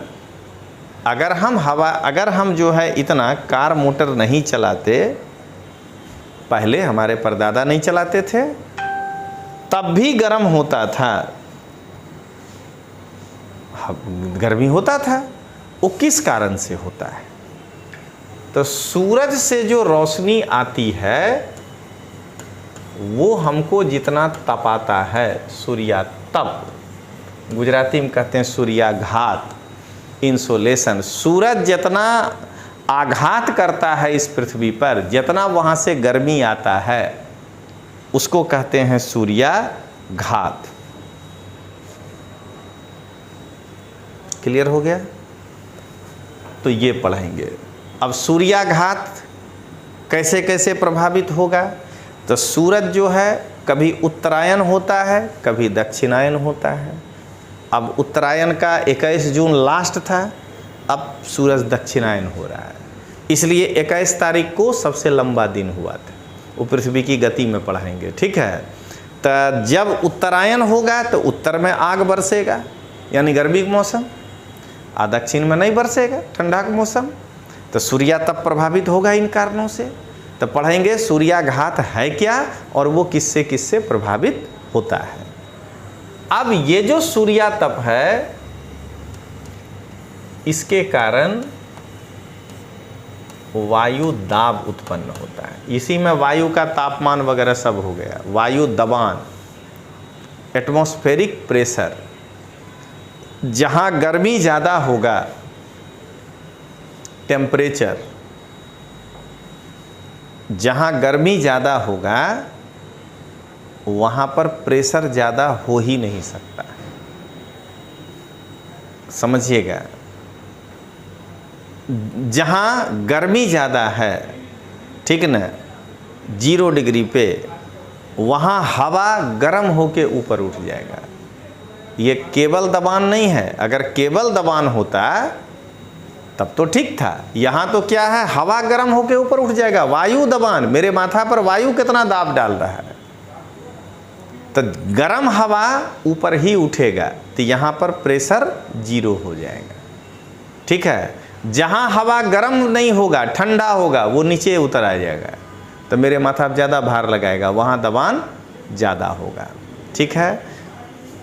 अगर हम जो है इतना कार मोटर नहीं चलाते, पहले हमारे परदादा नहीं चलाते थे, तब भी गर्म होता था, गर्मी होता था। वो किस कारण से होता है? तो सूरज से जो रोशनी आती है वो हमको जितना तपाता है, सूर्यातप, गुजराती में कहते हैं सूर्याघात, इंसोलेशन। सूरज जितना आघात करता है इस पृथ्वी पर, जितना वहाँ से गर्मी आता है, उसको कहते हैं सूर्याघात। क्लियर हो गया? तो ये पढ़ेंगे। अब सूर्याघात कैसे कैसे प्रभावित होगा? तो सूरज जो है कभी उत्तरायण होता है, कभी दक्षिणायन होता है। अब उत्तरायण का 21 जून लास्ट था, अब सूरज दक्षिणायन हो रहा है, इसलिए 21 तारीख को सबसे लंबा दिन हुआ था। वो पृथ्वी की गति में पढ़ाएंगे, ठीक है। तो जब उत्तरायण होगा तो उत्तर में आग बरसेगा, यानी गर्मी का मौसम, और दक्षिण में नहीं बरसेगा, ठंडा का मौसम। तो सूर्यातप प्रभावित होगा इन कारणों से। तो पढ़ेंगे सूर्याघात है क्या और वो किससे किससे प्रभावित होता है। अब ये जो सूर्यातप है, इसके कारण वायु दाब उत्पन्न होता है। इसी में वायु का तापमान वगैरह सब हो गया। वायु दबान, एटमॉस्फेरिक प्रेशर। जहाँ गर्मी ज़्यादा होगा, टेम्परेचर, जहाँ गर्मी ज़्यादा होगा वहाँ पर प्रेशर ज़्यादा हो ही नहीं सकता, समझिएगा। जहाँ गर्मी ज़्यादा है, ठीक ना, 0 डिग्री पे, वहाँ हवा गर्म होके ऊपर उठ जाएगा। ये केवल दबान नहीं है। अगर केवल दबान होता तब तो ठीक था। यहाँ तो क्या है, हवा गर्म होके ऊपर उठ जाएगा। वायु दबान, मेरे माथा पर वायु कितना दाब डाल रहा है, तो गर्म हवा ऊपर ही उठेगा, तो यहाँ पर प्रेशर 0 हो जाएगा, ठीक है। जहाँ हवा गर्म नहीं होगा, ठंडा होगा, वो नीचे उतर आ जाएगा, तो मेरे माथा पर ज़्यादा भार लगाएगा, वहाँ दबान ज़्यादा होगा, ठीक है।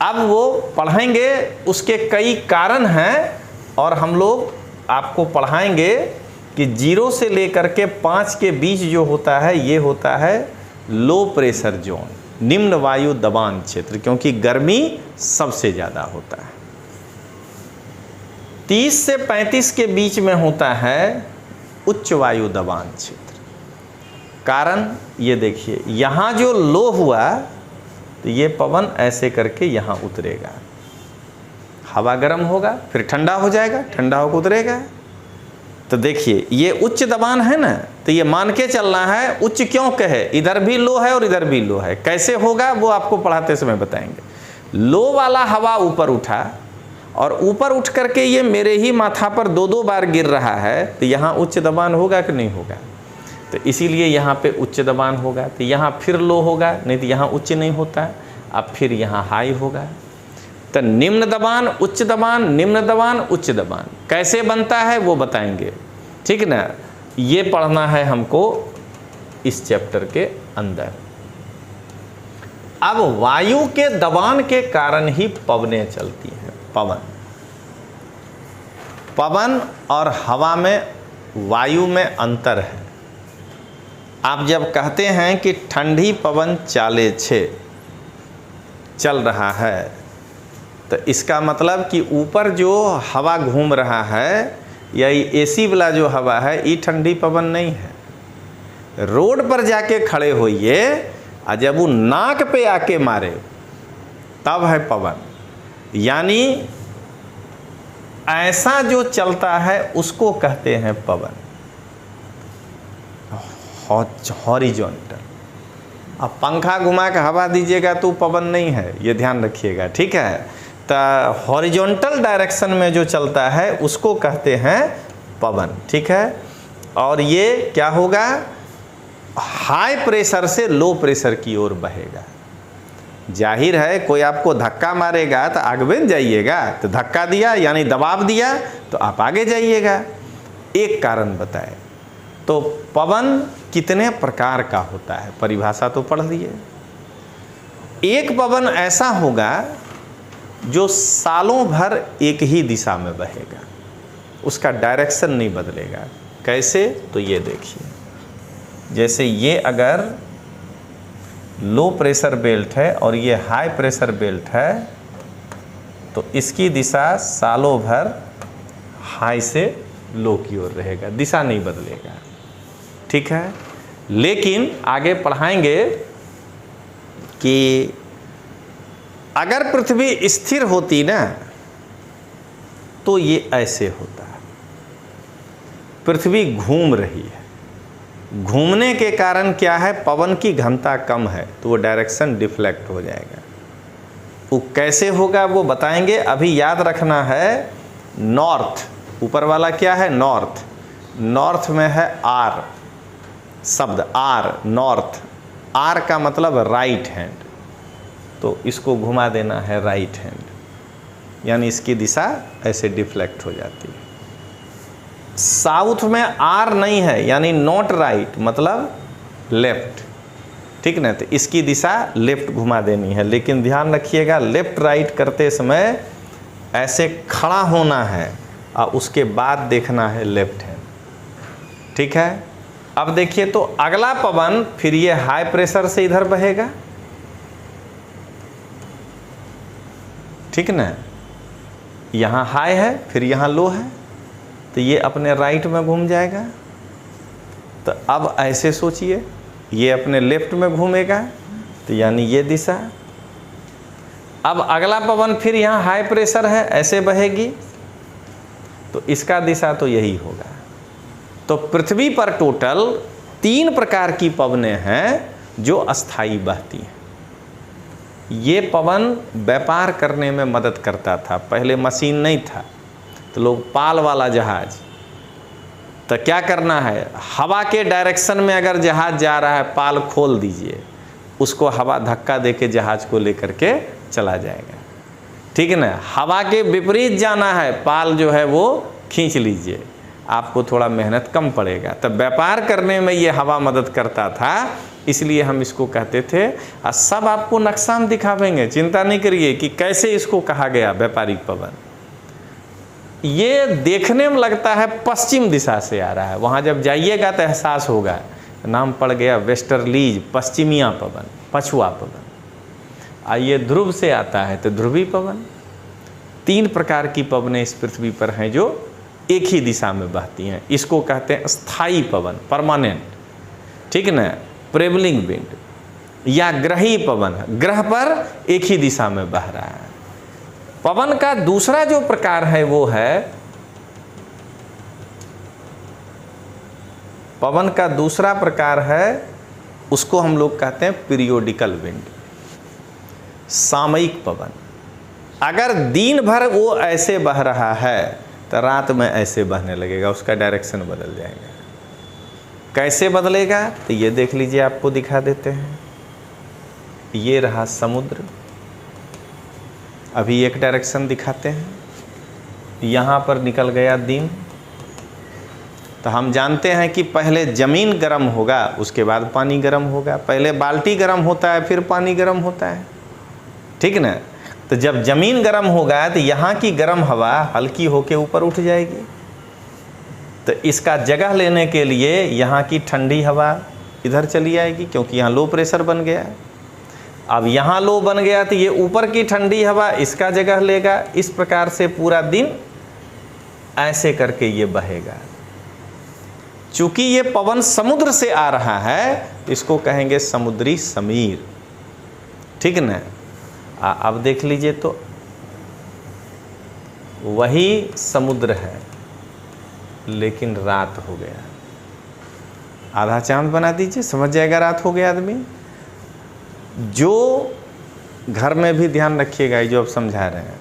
अब वो पढ़ेंगे, उसके कई कारण हैं, और हम लोग आपको पढ़ाएंगे कि 0 से लेकर के 5 के बीच जो होता है, ये होता है लो प्रेशर जोन, निम्न वायु दबान क्षेत्र, क्योंकि गर्मी सबसे ज़्यादा होता है। 30 से 35 के बीच में होता है उच्च वायु दबान क्षेत्र। कारण ये देखिए, यहाँ जो लो हुआ तो ये पवन ऐसे करके यहाँ उतरेगा, हवा गर्म होगा, फिर ठंडा हो जाएगा, ठंडा होकर उतरेगा। तो देखिए ये उच्च दबान है ना, तो ये मान के चलना है उच्च क्यों कहे, इधर भी लो है और इधर भी लो है। कैसे होगा वो आपको पढ़ाते समय बताएंगे। लो वाला हवा ऊपर उठा और ऊपर उठ करके ये मेरे ही माथा पर 2-2 बार गिर रहा है, तो यहाँ उच्च दबान होगा कि नहीं होगा? तो इसीलिए यहाँ पे उच्च दबान होगा। तो यहाँ फिर लो होगा, नहीं तो यहाँ उच्च नहीं होता, अब फिर यहाँ हाई होगा। तो निम्न दबान, उच्च दबान, निम्न दबान, उच्च दबान कैसे बनता है वो बताएंगे, ठीक ना। ये पढ़ना है हमको इस चैप्टर के अंदर। अब वायु के दबान के कारण ही पवनें चलती हैं। पवन और हवा में, वायु में अंतर है। आप जब कहते हैं कि ठंडी पवन चाले छे, चल रहा है, तो इसका मतलब कि ऊपर जो हवा घूम रहा है, या एसी वाला जो हवा है, ये ठंडी पवन नहीं है। रोड पर जाके खड़े होइए और जब वो नाक पे आके मारे तब है पवन। यानी ऐसा जो चलता है उसको कहते हैं पवन, हॉरिजॉन्टल। अब पंखा घुमा के हवा दीजिएगा तो पवन नहीं है, ये ध्यान रखिएगा, ठीक है। तो हॉरिजॉन्टल डायरेक्शन में जो चलता है उसको कहते हैं पवन, ठीक है। और ये क्या होगा, हाई प्रेशर से लो प्रेशर की ओर बहेगा। जाहिर है कोई आपको धक्का मारेगा तो आगे बढ़ जाइएगा, तो धक्का दिया यानी दबाव दिया तो आप आगे जाइएगा। एक कारण बताए तो पवन कितने प्रकार का होता है, परिभाषा तो पढ़ लिए। एक पवन ऐसा होगा जो सालों भर एक ही दिशा में बहेगा, उसका डायरेक्शन नहीं बदलेगा। कैसे, तो ये देखिए, जैसे ये अगर लो प्रेशर बेल्ट है और ये हाई प्रेशर बेल्ट है तो इसकी दिशा सालों भर हाई से लो की ओर रहेगा, दिशा नहीं बदलेगा, ठीक है। लेकिन आगे पढ़ाएंगे कि अगर पृथ्वी स्थिर होती ना तो ये ऐसे होता है। पृथ्वी घूम रही है, घूमने के कारण क्या है, पवन की घनता कम है तो वो डायरेक्शन डिफ्लेक्ट हो जाएगा। वो कैसे होगा वो बताएंगे। अभी याद रखना है नॉर्थ, ऊपर वाला क्या है, नॉर्थ। नॉर्थ में है आर शब्द, आर नॉर्थ। आर का मतलब राइट हैंड, तो इसको घुमा देना है राइट हैंड, यानी इसकी दिशा ऐसे डिफ्लेक्ट हो जाती है। साउथ में आर नहीं है यानी नॉट राइट मतलब लेफ्ट, ठीक ना, तो इसकी दिशा लेफ्ट घुमा देनी है। लेकिन ध्यान रखिएगा लेफ्ट राइट करते समय ऐसे खड़ा होना है और उसके बाद देखना है लेफ्ट हैंड, ठीक है। अब देखिए तो अगला पवन फिर ये हाई प्रेशर से इधर बहेगा, ठीक ना, यहाँ हाई है फिर यहाँ लो है तो ये अपने राइट में घूम जाएगा। तो अब ऐसे सोचिए ये अपने लेफ्ट में घूमेगा तो यानी ये दिशा। अब अगला पवन फिर यहाँ हाई प्रेशर है ऐसे बहेगी तो इसका दिशा तो यही होगा। तो पृथ्वी पर टोटल 3 प्रकार की पवनें हैं जो अस्थाई बहती हैं। ये पवन व्यापार करने में मदद करता था, पहले मशीन नहीं था तो लोग पाल वाला जहाज, तो क्या करना है, हवा के डायरेक्शन में अगर जहाज जा रहा है पाल खोल दीजिए, उसको हवा धक्का देके जहाज को लेकर के चला जाएगा, ठीक है ना। हवा के विपरीत जाना है, पाल जो है वो खींच लीजिए, आपको थोड़ा मेहनत कम पड़ेगा। तब व्यापार करने में ये हवा मदद करता था, इसलिए हम इसको कहते थे। और सब आपको नक्शा में दिखावेंगे, चिंता नहीं करिए कि कैसे इसको कहा गया व्यापारिक पवन। ये देखने में लगता है पश्चिम दिशा से आ रहा है, वहाँ जब जाइएगा तो एहसास होगा। नाम पड़ गया वेस्टर्लीज, पश्चिमिया पवन, पछुआ पवन। आइए ध्रुव से आता है तो ध्रुवी पवन। 3 प्रकार की पवनें इस पृथ्वी पर हैं जो एक ही दिशा में बहती हैं, इसको कहते हैं स्थायी पवन, परमानेंट, ठीक ना, प्रेवलिंग विंड। या ग्रही पवन, ग्रह पर एक ही दिशा में बह रहा है। पवन का दूसरा जो प्रकार है वो है, पवन का दूसरा प्रकार है उसको हम लोग कहते हैं पीरियोडिकल विंड, सामयिक पवन। अगर दिन भर वो ऐसे बह रहा है तो रात में ऐसे बहने लगेगा, उसका डायरेक्शन बदल जाएगा। कैसे बदलेगा तो ये देख लीजिए, आपको दिखा देते हैं। ये रहा समुद्र, अभी एक डायरेक्शन दिखाते हैं, यहाँ पर निकल गया दिन। तो हम जानते हैं कि पहले ज़मीन गर्म होगा उसके बाद पानी गर्म होगा, पहले बाल्टी गर्म होता है फिर पानी गर्म होता है, ठीक ना। तो जब ज़मीन गर्म होगा तो यहाँ की गर्म हवा हल्की होके ऊपर उठ जाएगी, तो इसका जगह लेने के लिए यहाँ की ठंडी हवा इधर चली आएगी, क्योंकि यहाँ लो प्रेशर बन गया है। अब यहाँ लो बन गया तो ये ऊपर की ठंडी हवा इसका जगह लेगा। इस प्रकार से पूरा दिन ऐसे करके ये बहेगा। चूँकि ये पवन समुद्र से आ रहा है, इसको कहेंगे समुद्री समीर, ठीक ना। अब देख लीजिए तो वही समुद्र है, लेकिन रात हो गया। आधा चांद बना दीजिए, समझ जाएगा रात हो गया आदमी। जो घर में भी ध्यान रखिएगा, ये जो आप समझा रहे हैं,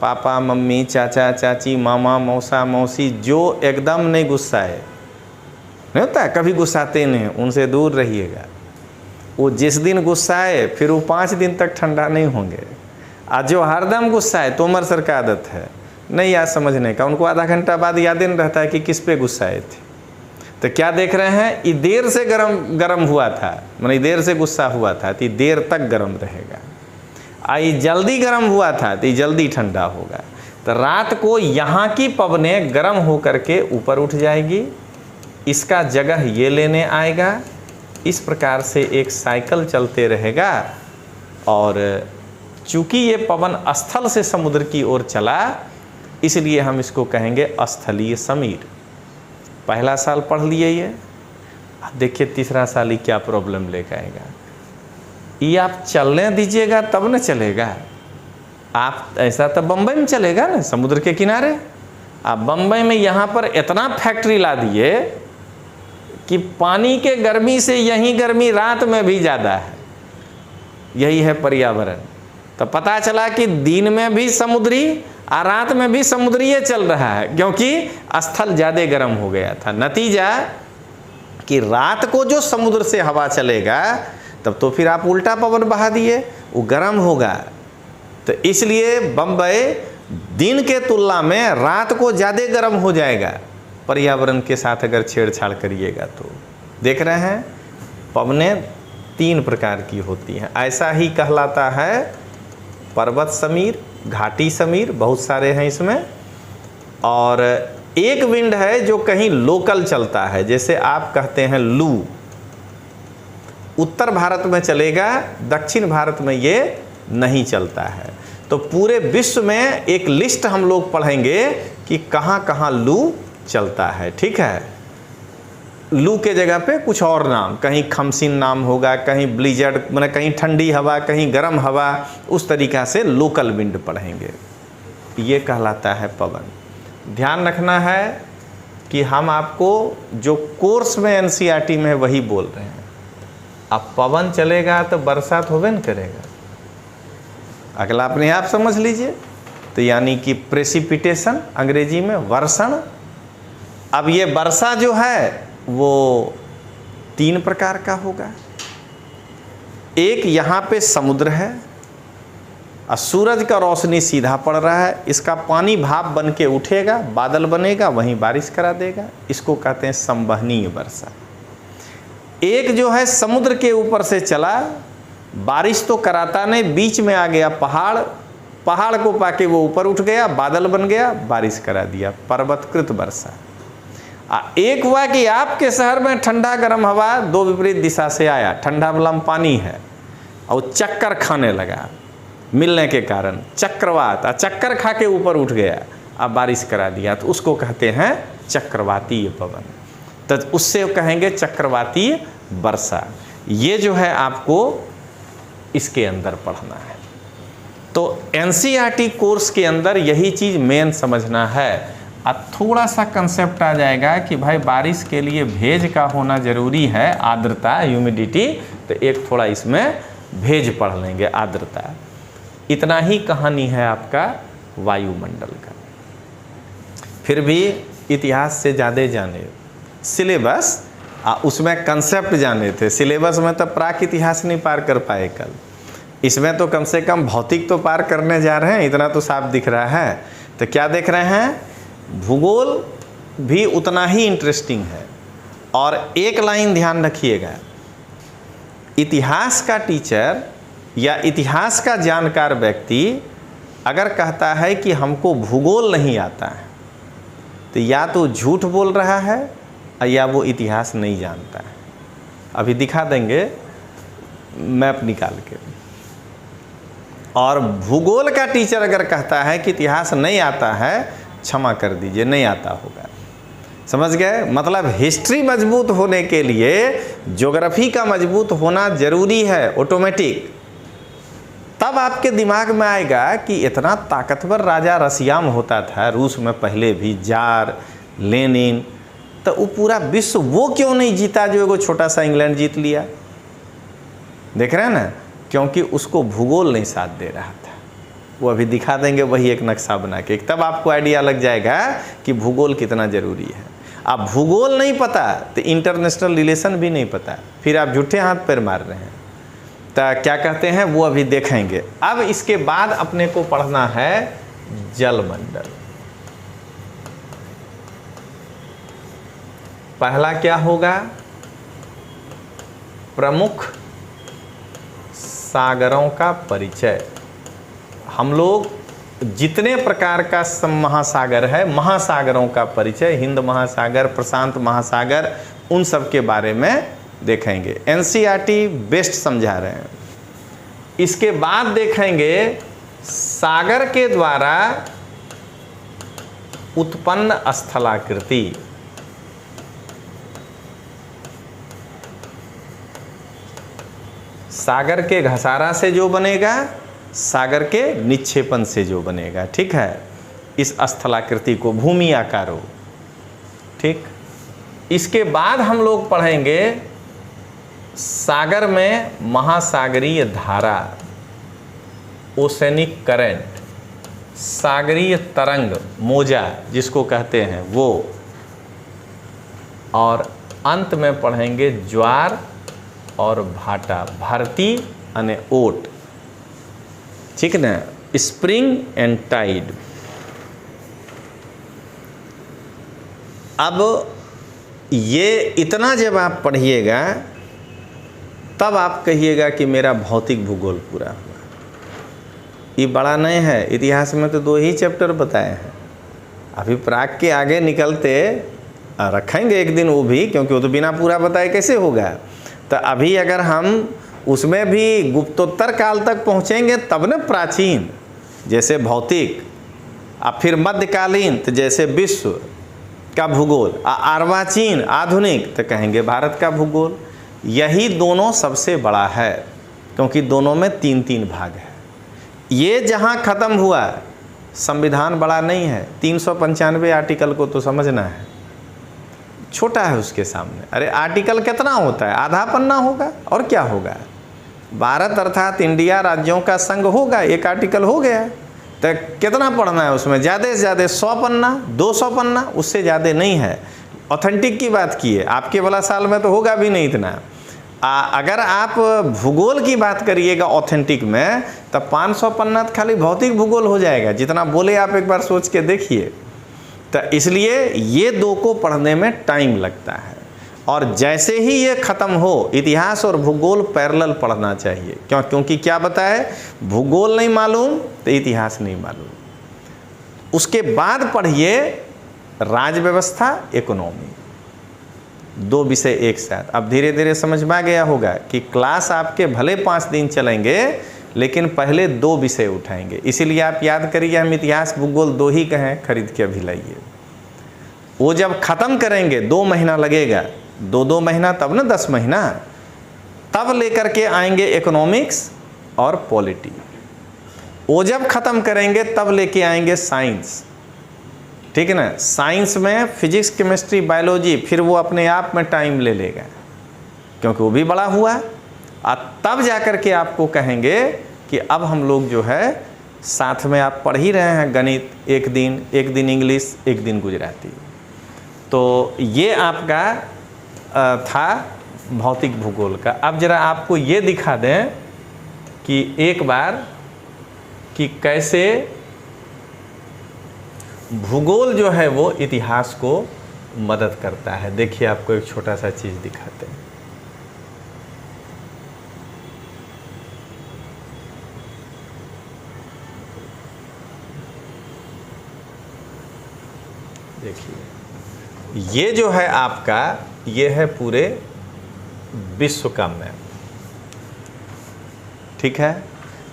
पापा मम्मी चाचा चाची मामा मौसा मौसी जो एकदम नहीं गुस्साए, नहीं होता है कभी गुस्साते नहीं, उनसे दूर रहिएगा। वो जिस दिन गुस्साए फिर वो 5 दिन तक ठंडा नहीं होंगे। आज जो हरदम गुस्साए, तोमर सर का आदत है नहीं याद समझने का, उनको आधा घंटा बाद याद नहीं रहता है कि किस पे गुस्साए थे। तो क्या देख रहे हैं, ये देर से गरम हुआ था, मतलब देर से गुस्सा हुआ था तो देर तक गरम रहेगा। आई जल्दी गरम हुआ था तो जल्दी ठंडा होगा। तो रात को यहाँ की पवनें गरम हो करके ऊपर उठ जाएगी, इसका जगह ये लेने आएगा। इस प्रकार से एक साइकिल चलते रहेगा। और चूंकि ये पवन स्थल से समुद्र की ओर चला, इसलिए हम इसको कहेंगे स्थलीय समीर। पहला साल पढ़ लिए ये, देखिए तीसरा साल ही क्या प्रॉब्लम लेकर आएगा। ये आप चलने दीजिएगा तब न चलेगा। आप ऐसा तो बम्बई में चलेगा ना, समुद्र के किनारे। आप बम्बई में यहाँ पर इतना फैक्ट्री ला दिए कि पानी के गर्मी से यहीं गर्मी रात में भी ज़्यादा है। यही है पर्यावरण। तो पता चला कि दिन में भी समुद्री और रात में भी समुद्री ये चल रहा है, क्योंकि स्थल ज़्यादा गर्म हो गया था। नतीजा कि रात को जो समुद्र से हवा चलेगा तब तो फिर आप उल्टा पवन बहा दिए, वो गर्म होगा। तो इसलिए बम्बई दिन के तुलना में रात को ज़्यादा गर्म हो जाएगा पर्यावरण के साथ अगर छेड़छाड़ करिएगा तो। देख रहे हैं, पवनें 3 प्रकार की होती हैं। ऐसा ही कहलाता है पर्वत समीर, घाटी समीर, बहुत सारे हैं इसमें। और एक विंड है जो कहीं लोकल चलता है, जैसे आप कहते हैं लू, उत्तर भारत में चलेगा, दक्षिण भारत में ये नहीं चलता है। तो पूरे विश्व में एक लिस्ट हम लोग पढ़ेंगे कि कहाँ कहाँ लू चलता है। ठीक है, लू के जगह पे कुछ और नाम, कहीं खमसिन नाम होगा, कहीं ब्लिजर्ड, मतलब कहीं ठंडी हवा, कहीं गर्म हवा, उस तरीक़ा से लोकल विंड पढ़ेंगे। ये कहलाता है पवन। ध्यान रखना है कि हम आपको जो कोर्स में एनसीईआरटी में है वही बोल रहे हैं। अब पवन चलेगा तो बरसात होवे न करेगा, अगला अपने आप समझ लीजिए। तो यानी कि प्रेसिपिटेशन, अंग्रेजी में वर्षण। अब ये वर्षा जो है वो 3 प्रकार का होगा। एक यहाँ पे समुद्र है और सूरज का रोशनी सीधा पड़ रहा है, इसका पानी भाप बन के उठेगा, बादल बनेगा, वहीं बारिश करा देगा, इसको कहते हैं संवहनीय वर्षा। एक जो है समुद्र के ऊपर से चला, बारिश तो कराता नहीं, बीच में आ गया पहाड़, पहाड़ को पाके वो ऊपर उठ गया, बादल बन गया, बारिश करा दिया, पर्वतकृत वर्षा। एक हुआ कि आपके शहर में ठंडा गर्म हवा 2 विपरीत दिशा से आया, ठंडा वाला पानी है और चक्कर खाने लगा, मिलने के कारण चक्रवात, चक्कर खा के ऊपर उठ गया, अब बारिश करा दिया, तो उसको कहते हैं चक्रवातीय पवन। तो उससे कहेंगे चक्रवातीय वर्षा। ये जो है आपको इसके अंदर पढ़ना है। तो एनसीईआरटी कोर्स के अंदर यही चीज़ मेन समझना है। अब थोड़ा सा कंसेप्ट आ जाएगा कि भाई बारिश के लिए भेज का होना ज़रूरी है, आर्द्रता, ह्यूमिडिटी, तो एक थोड़ा इसमें भेज पढ़ लेंगे, आर्द्रता। इतना ही कहानी है आपका वायुमंडल का। फिर भी इतिहास से ज़्यादा जाने, सिलेबस उसमें कंसेप्ट जाने थे। सिलेबस में तो प्राक इतिहास नहीं पार कर पाए कल, इसमें तो कम से कम भौतिक तो पार करने जा रहे हैं, इतना तो साफ दिख रहा है। तो क्या देख रहे हैं, भूगोल भी उतना ही इंटरेस्टिंग है। और एक लाइन ध्यान रखिएगा, इतिहास का टीचर या इतिहास का जानकार व्यक्ति अगर कहता है कि हमको भूगोल नहीं आता है, तो या तो झूठ बोल रहा है या वो इतिहास नहीं जानता है। अभी दिखा देंगे मैप निकाल के। और भूगोल का टीचर अगर कहता है कि इतिहास नहीं आता है, क्षमा कर दीजिए, नहीं आता होगा। समझ गए? मतलब हिस्ट्री मजबूत होने के लिए ज्योग्राफी का मजबूत होना जरूरी है, ऑटोमेटिक। तब आपके दिमाग में आएगा कि इतना ताकतवर राजा रसियाम होता था रूस में पहले भी, जार लेनिन, तो वो पूरा विश्व वो क्यों नहीं जीता जो एगो छोटा सा इंग्लैंड जीत लिया। देख रहे हैं ना, क्योंकि उसको भूगोल नहीं साथ दे रहा था। वो अभी दिखा देंगे वही एक नक्शा बना के, तब आपको आइडिया लग जाएगा कि भूगोल कितना ज़रूरी है। आप भूगोल नहीं पता तो इंटरनेशनल रिलेशन भी नहीं पता, फिर आप झूठे हाथ पैर मार रहे हैं। तो क्या कहते हैं वो अभी देखेंगे। अब इसके बाद अपने को पढ़ना है जलमंडल। पहला क्या होगा, प्रमुख सागरों का परिचय। हम लोग जितने प्रकार का महासागर है, महासागरों का परिचय, हिंद महासागर, प्रशांत महासागर, उन सब के बारे में देखेंगे। एनसीईआरटी बेस्ट समझा रहे हैं। इसके बाद देखेंगे सागर के द्वारा उत्पन्न स्थलाकृति। सागर के घसारा से जो बनेगा, सागर के निक्षेपण से जो बनेगा, ठीक है, इस स्थलाकृति को भूमि आकारो। ठीक, इसके बाद हम लोग पढ़ेंगे सागर में महासागरीय धारा, ओशेनिक करंट, सागरीय तरंग, मोजा जिसको कहते हैं वो, और अंत में पढ़ेंगे ज्वार और भाटा, भारती अने ओट, ठीक ना, स्प्रिंग एंड टाइड। अब ये इतना जब आप पढ़िएगा तब आप कहिएगा कि मेरा भौतिक भूगोल पूरा हुआ। ये बड़ा नहीं है, इतिहास में तो 2 ही चैप्टर बताए हैं। अभी प्राग के आगे निकलते रखेंगे एक दिन वो भी, क्योंकि वो तो बिना पूरा बताए कैसे होगा। तो अभी अगर हम उसमें भी गुप्तोत्तर काल तक पहुँचेंगे तब न प्राचीन, जैसे भौतिक, अब फिर मध्यकालीन तो जैसे विश्व का भूगोल, अर्वाचीन आधुनिक तो कहेंगे भारत का भूगोल। यही दोनों सबसे बड़ा है, क्योंकि दोनों में 3-3 भाग है। ये जहाँ ख़त्म हुआ, संविधान बड़ा नहीं है, 395 आर्टिकल को तो समझना है, छोटा है उसके सामने। अरे आर्टिकल कितना होता है, आधा पन्ना होगा और क्या होगा। भारत अर्थात इंडिया राज्यों का संघ होगा, एक आर्टिकल हो गया, तो कितना पढ़ना है उसमें, ज़्यादा से ज़्यादा 100 पन्ना 200 पन्ना, उससे ज़्यादा नहीं है। ऑथेंटिक की बात की है, आपके वाला साल में तो होगा भी नहीं इतना। अगर आप भूगोल की बात करिएगा ऑथेंटिक में, तब 500 पन्ना तो खाली भौतिक भूगोल हो जाएगा, जितना बोले आप एक बार सोच के देखिए। तो इसलिए ये 2 को पढ़ने में टाइम लगता है, और जैसे ही ये ख़त्म हो, इतिहास और भूगोल पैरेलल पढ़ना चाहिए। क्योंकि क्या बताए, भूगोल नहीं मालूम तो इतिहास नहीं मालूम। उसके बाद पढ़िए राज व्यवस्था, इकोनॉमी, 2 विषय एक साथ। अब धीरे धीरे समझ में आ गया होगा कि क्लास आपके भले 5 दिन चलेंगे, लेकिन पहले 2 विषय उठाएंगे। इसीलिए आप याद करिए, हम इतिहास भूगोल 2 ही कहें, खरीद के अभी लाइए। वो जब ख़त्म करेंगे 2 महीना लगेगा, 2-2 महीना तब ना 10 महीना, तब लेकर के आएंगे इकोनॉमिक्स और पॉलिटी। वो जब ख़त्म करेंगे तब लेके आएंगे साइंस, ठीक है ना। साइंस में फिजिक्स, केमिस्ट्री, बायोलॉजी, फिर वो अपने आप में टाइम ले लेगा, क्योंकि वो भी बड़ा हुआ। और तब जाकर के आपको कहेंगे कि अब हम लोग जो है साथ में आप पढ़ ही रहे हैं गणित, एक दिन इंग्लिश, एक दिन गुजराती। तो ये आपका था भौतिक भूगोल का। अब जरा आपको ये दिखा दें कि एक बार कि कैसे भूगोल जो है वो इतिहास को मदद करता है। देखिए आपको एक छोटा सा चीज़ दिखाते हैं। देखिए ये जो है आपका, ये है पूरे विश्व का मैप, ठीक है।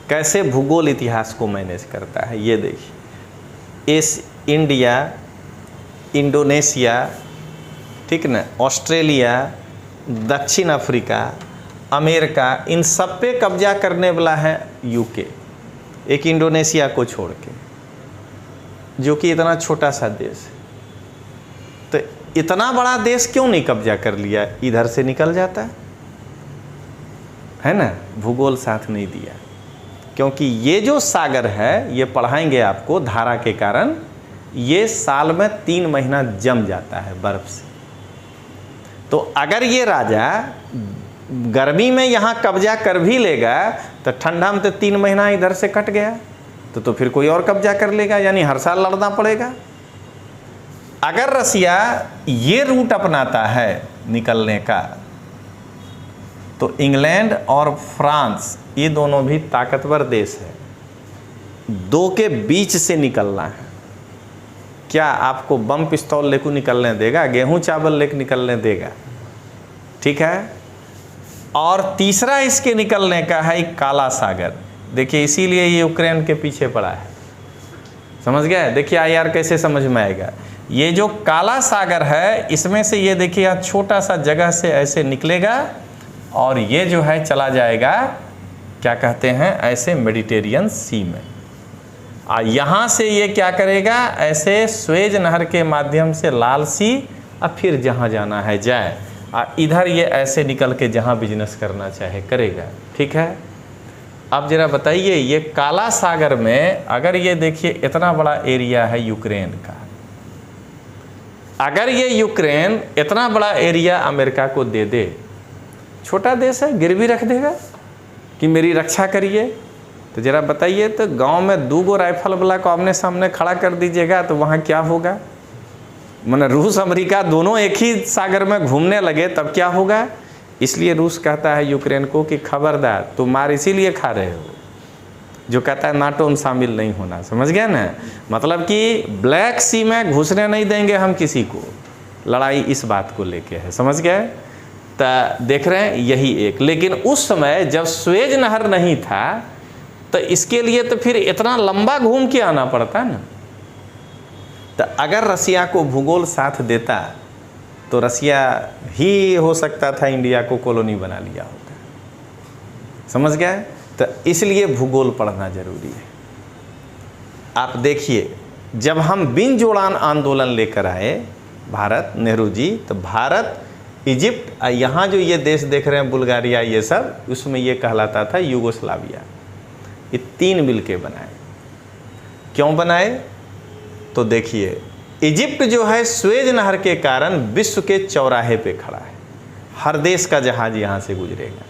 कैसे भूगोल इतिहास को मैनेज करता है ये देखिए। इस इंडिया, इंडोनेशिया, ठीक ना, ऑस्ट्रेलिया, दक्षिण अफ्रीका, अमेरिका, इन सब पे कब्जा करने वाला है यूके। एक इंडोनेशिया को छोड़ के, जो कि इतना छोटा सा देश है। तो इतना बड़ा देश क्यों नहीं कब्जा कर लिया, इधर से निकल जाता है ना। भूगोल साथ नहीं दिया, क्योंकि ये जो सागर है, ये पढ़ाएंगे आपको धारा के कारण, ये साल में 3 महीना जम जाता है बर्फ से। तो अगर ये राजा गर्मी में यहाँ कब्जा कर भी लेगा तो ठंडा में तो 3 महीना इधर से कट गया, तो फिर कोई और कब्जा कर लेगा, यानी हर साल लड़ना पड़ेगा। अगर रसिया ये रूट अपनाता है निकलने का, तो इंग्लैंड और फ्रांस ये दोनों भी ताकतवर देश है, दो के बीच से निकलना है। क्या आपको बम पिस्तौल लेकर निकलने देगा, गेहूं चावल लेकर निकलने देगा? ठीक है। और तीसरा इसके निकलने का है काला सागर। देखिए इसीलिए ये यूक्रेन के पीछे पड़ा है, समझ गए। देखिए यार कैसे समझ में आएगा। ये जो काला सागर है, इसमें से ये देखिए यहाँ छोटा सा जगह से ऐसे निकलेगा और ये जो है चला जाएगा, क्या कहते हैं, ऐसे मेडिटेरियन सी में। यहाँ से ये क्या करेगा, ऐसे स्वेज नहर के माध्यम से लाल सी, और फिर जहाँ जाना है जाए, और इधर ये ऐसे निकल के जहाँ बिजनेस करना चाहे करेगा। ठीक है। अब जरा बताइए, ये काला सागर में अगर ये देखिए इतना बड़ा एरिया है यूक्रेन का, अगर ये यूक्रेन इतना बड़ा एरिया अमेरिका को दे दे, छोटा देश है, गिरवी रख देगा कि मेरी रक्षा करिए, तो जरा बताइए, तो गांव में 2 राइफल वाला को आमने सामने खड़ा कर दीजिएगा तो वहाँ क्या होगा। माने रूस अमेरिका दोनों एक ही सागर में घूमने लगे तब क्या होगा। इसलिए रूस कहता है यूक्रेन को कि खबरदार, तुम मार इसीलिए खा रहे हो, जो कहता है नाटो में शामिल नहीं होना। समझ गया ना, मतलब कि ब्लैक सी में घुसने नहीं देंगे हम किसी को, लड़ाई इस बात को लेके है। समझ गए। तो देख रहे हैं यही एक, लेकिन उस समय जब स्वेज नहर नहीं था तो इसके लिए तो फिर इतना लंबा घूम के आना पड़ता ना। तो अगर रसिया को भूगोल साथ देता तो रसिया ही हो सकता था इंडिया को कॉलोनी बना लिया होता। समझ गए। तो इसलिए भूगोल पढ़ना जरूरी है। आप देखिए, जब हम बिन जोड़ान आंदोलन लेकर आए भारत, नेहरू जी, तो भारत, इजिप्ट, यहाँ जो ये देश देख रहे हैं बुल्गारिया, ये सब, उसमें ये कहलाता था यूगोस्लाविया। ये 3 मिलके बनाए। क्यों बनाए, तो देखिए इजिप्ट जो है स्वेज नहर के कारण विश्व के चौराहे पे खड़ा है, हर देश का जहाज यहाँ से गुजरेगा।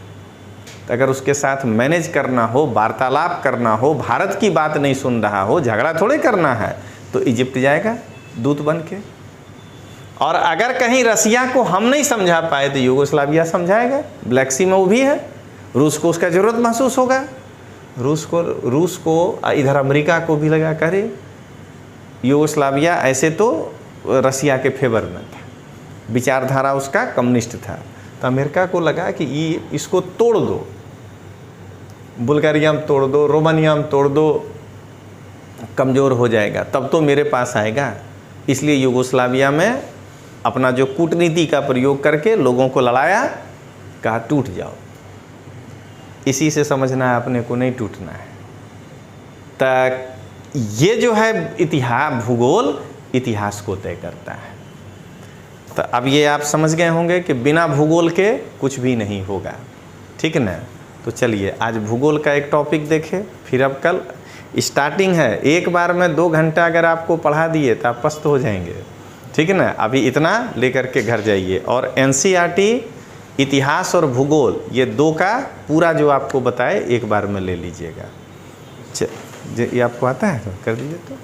तो अगर उसके साथ मैनेज करना हो, वार्तालाप करना हो, भारत की बात नहीं सुन रहा हो, झगड़ा थोड़े करना है, तो इजिप्ट जाएगा दूत बन के। और अगर कहीं रसिया को हम नहीं समझा पाए तो यूगोस्लाविया समझाएगा, ब्लैक सी में वो भी है। रूस को उसका ज़रूरत महसूस होगा, रूस को इधर अमेरिका को भी लगा करे। यूगोस्लाविया ऐसे तो रसिया के फेवर में था, विचारधारा उसका कम्युनिस्ट था, तो अमेरिका को लगा कि ये इसको तोड़ दो, बुल्गारिया में तोड़ दो, रोमानिया में तोड़ दो, कमज़ोर हो जाएगा, तब तो मेरे पास आएगा। इसलिए यूगोस्लाविया में अपना जो कूटनीति का प्रयोग करके लोगों को लड़ाया, कहा टूट जाओ। इसी से समझना है अपने को, नहीं टूटना है। तो ये जो है इतिहास, भूगोल इतिहास को तय करता है। तो अब ये आप समझ गए होंगे कि बिना भूगोल के कुछ भी नहीं होगा। ठीक ना। तो चलिए आज भूगोल का एक टॉपिक देखें, फिर अब कल स्टार्टिंग है। एक बार में 2 घंटा अगर आपको पढ़ा दिए तो आप पस्त हो जाएंगे। ठीक है ना। अभी इतना लेकर के घर जाइए, और एनसीईआरटी इतिहास और भूगोल ये 2 का पूरा जो आपको बताए एक बार में ले लीजिएगा। ये आपको आता है तो कर दीजिए तो।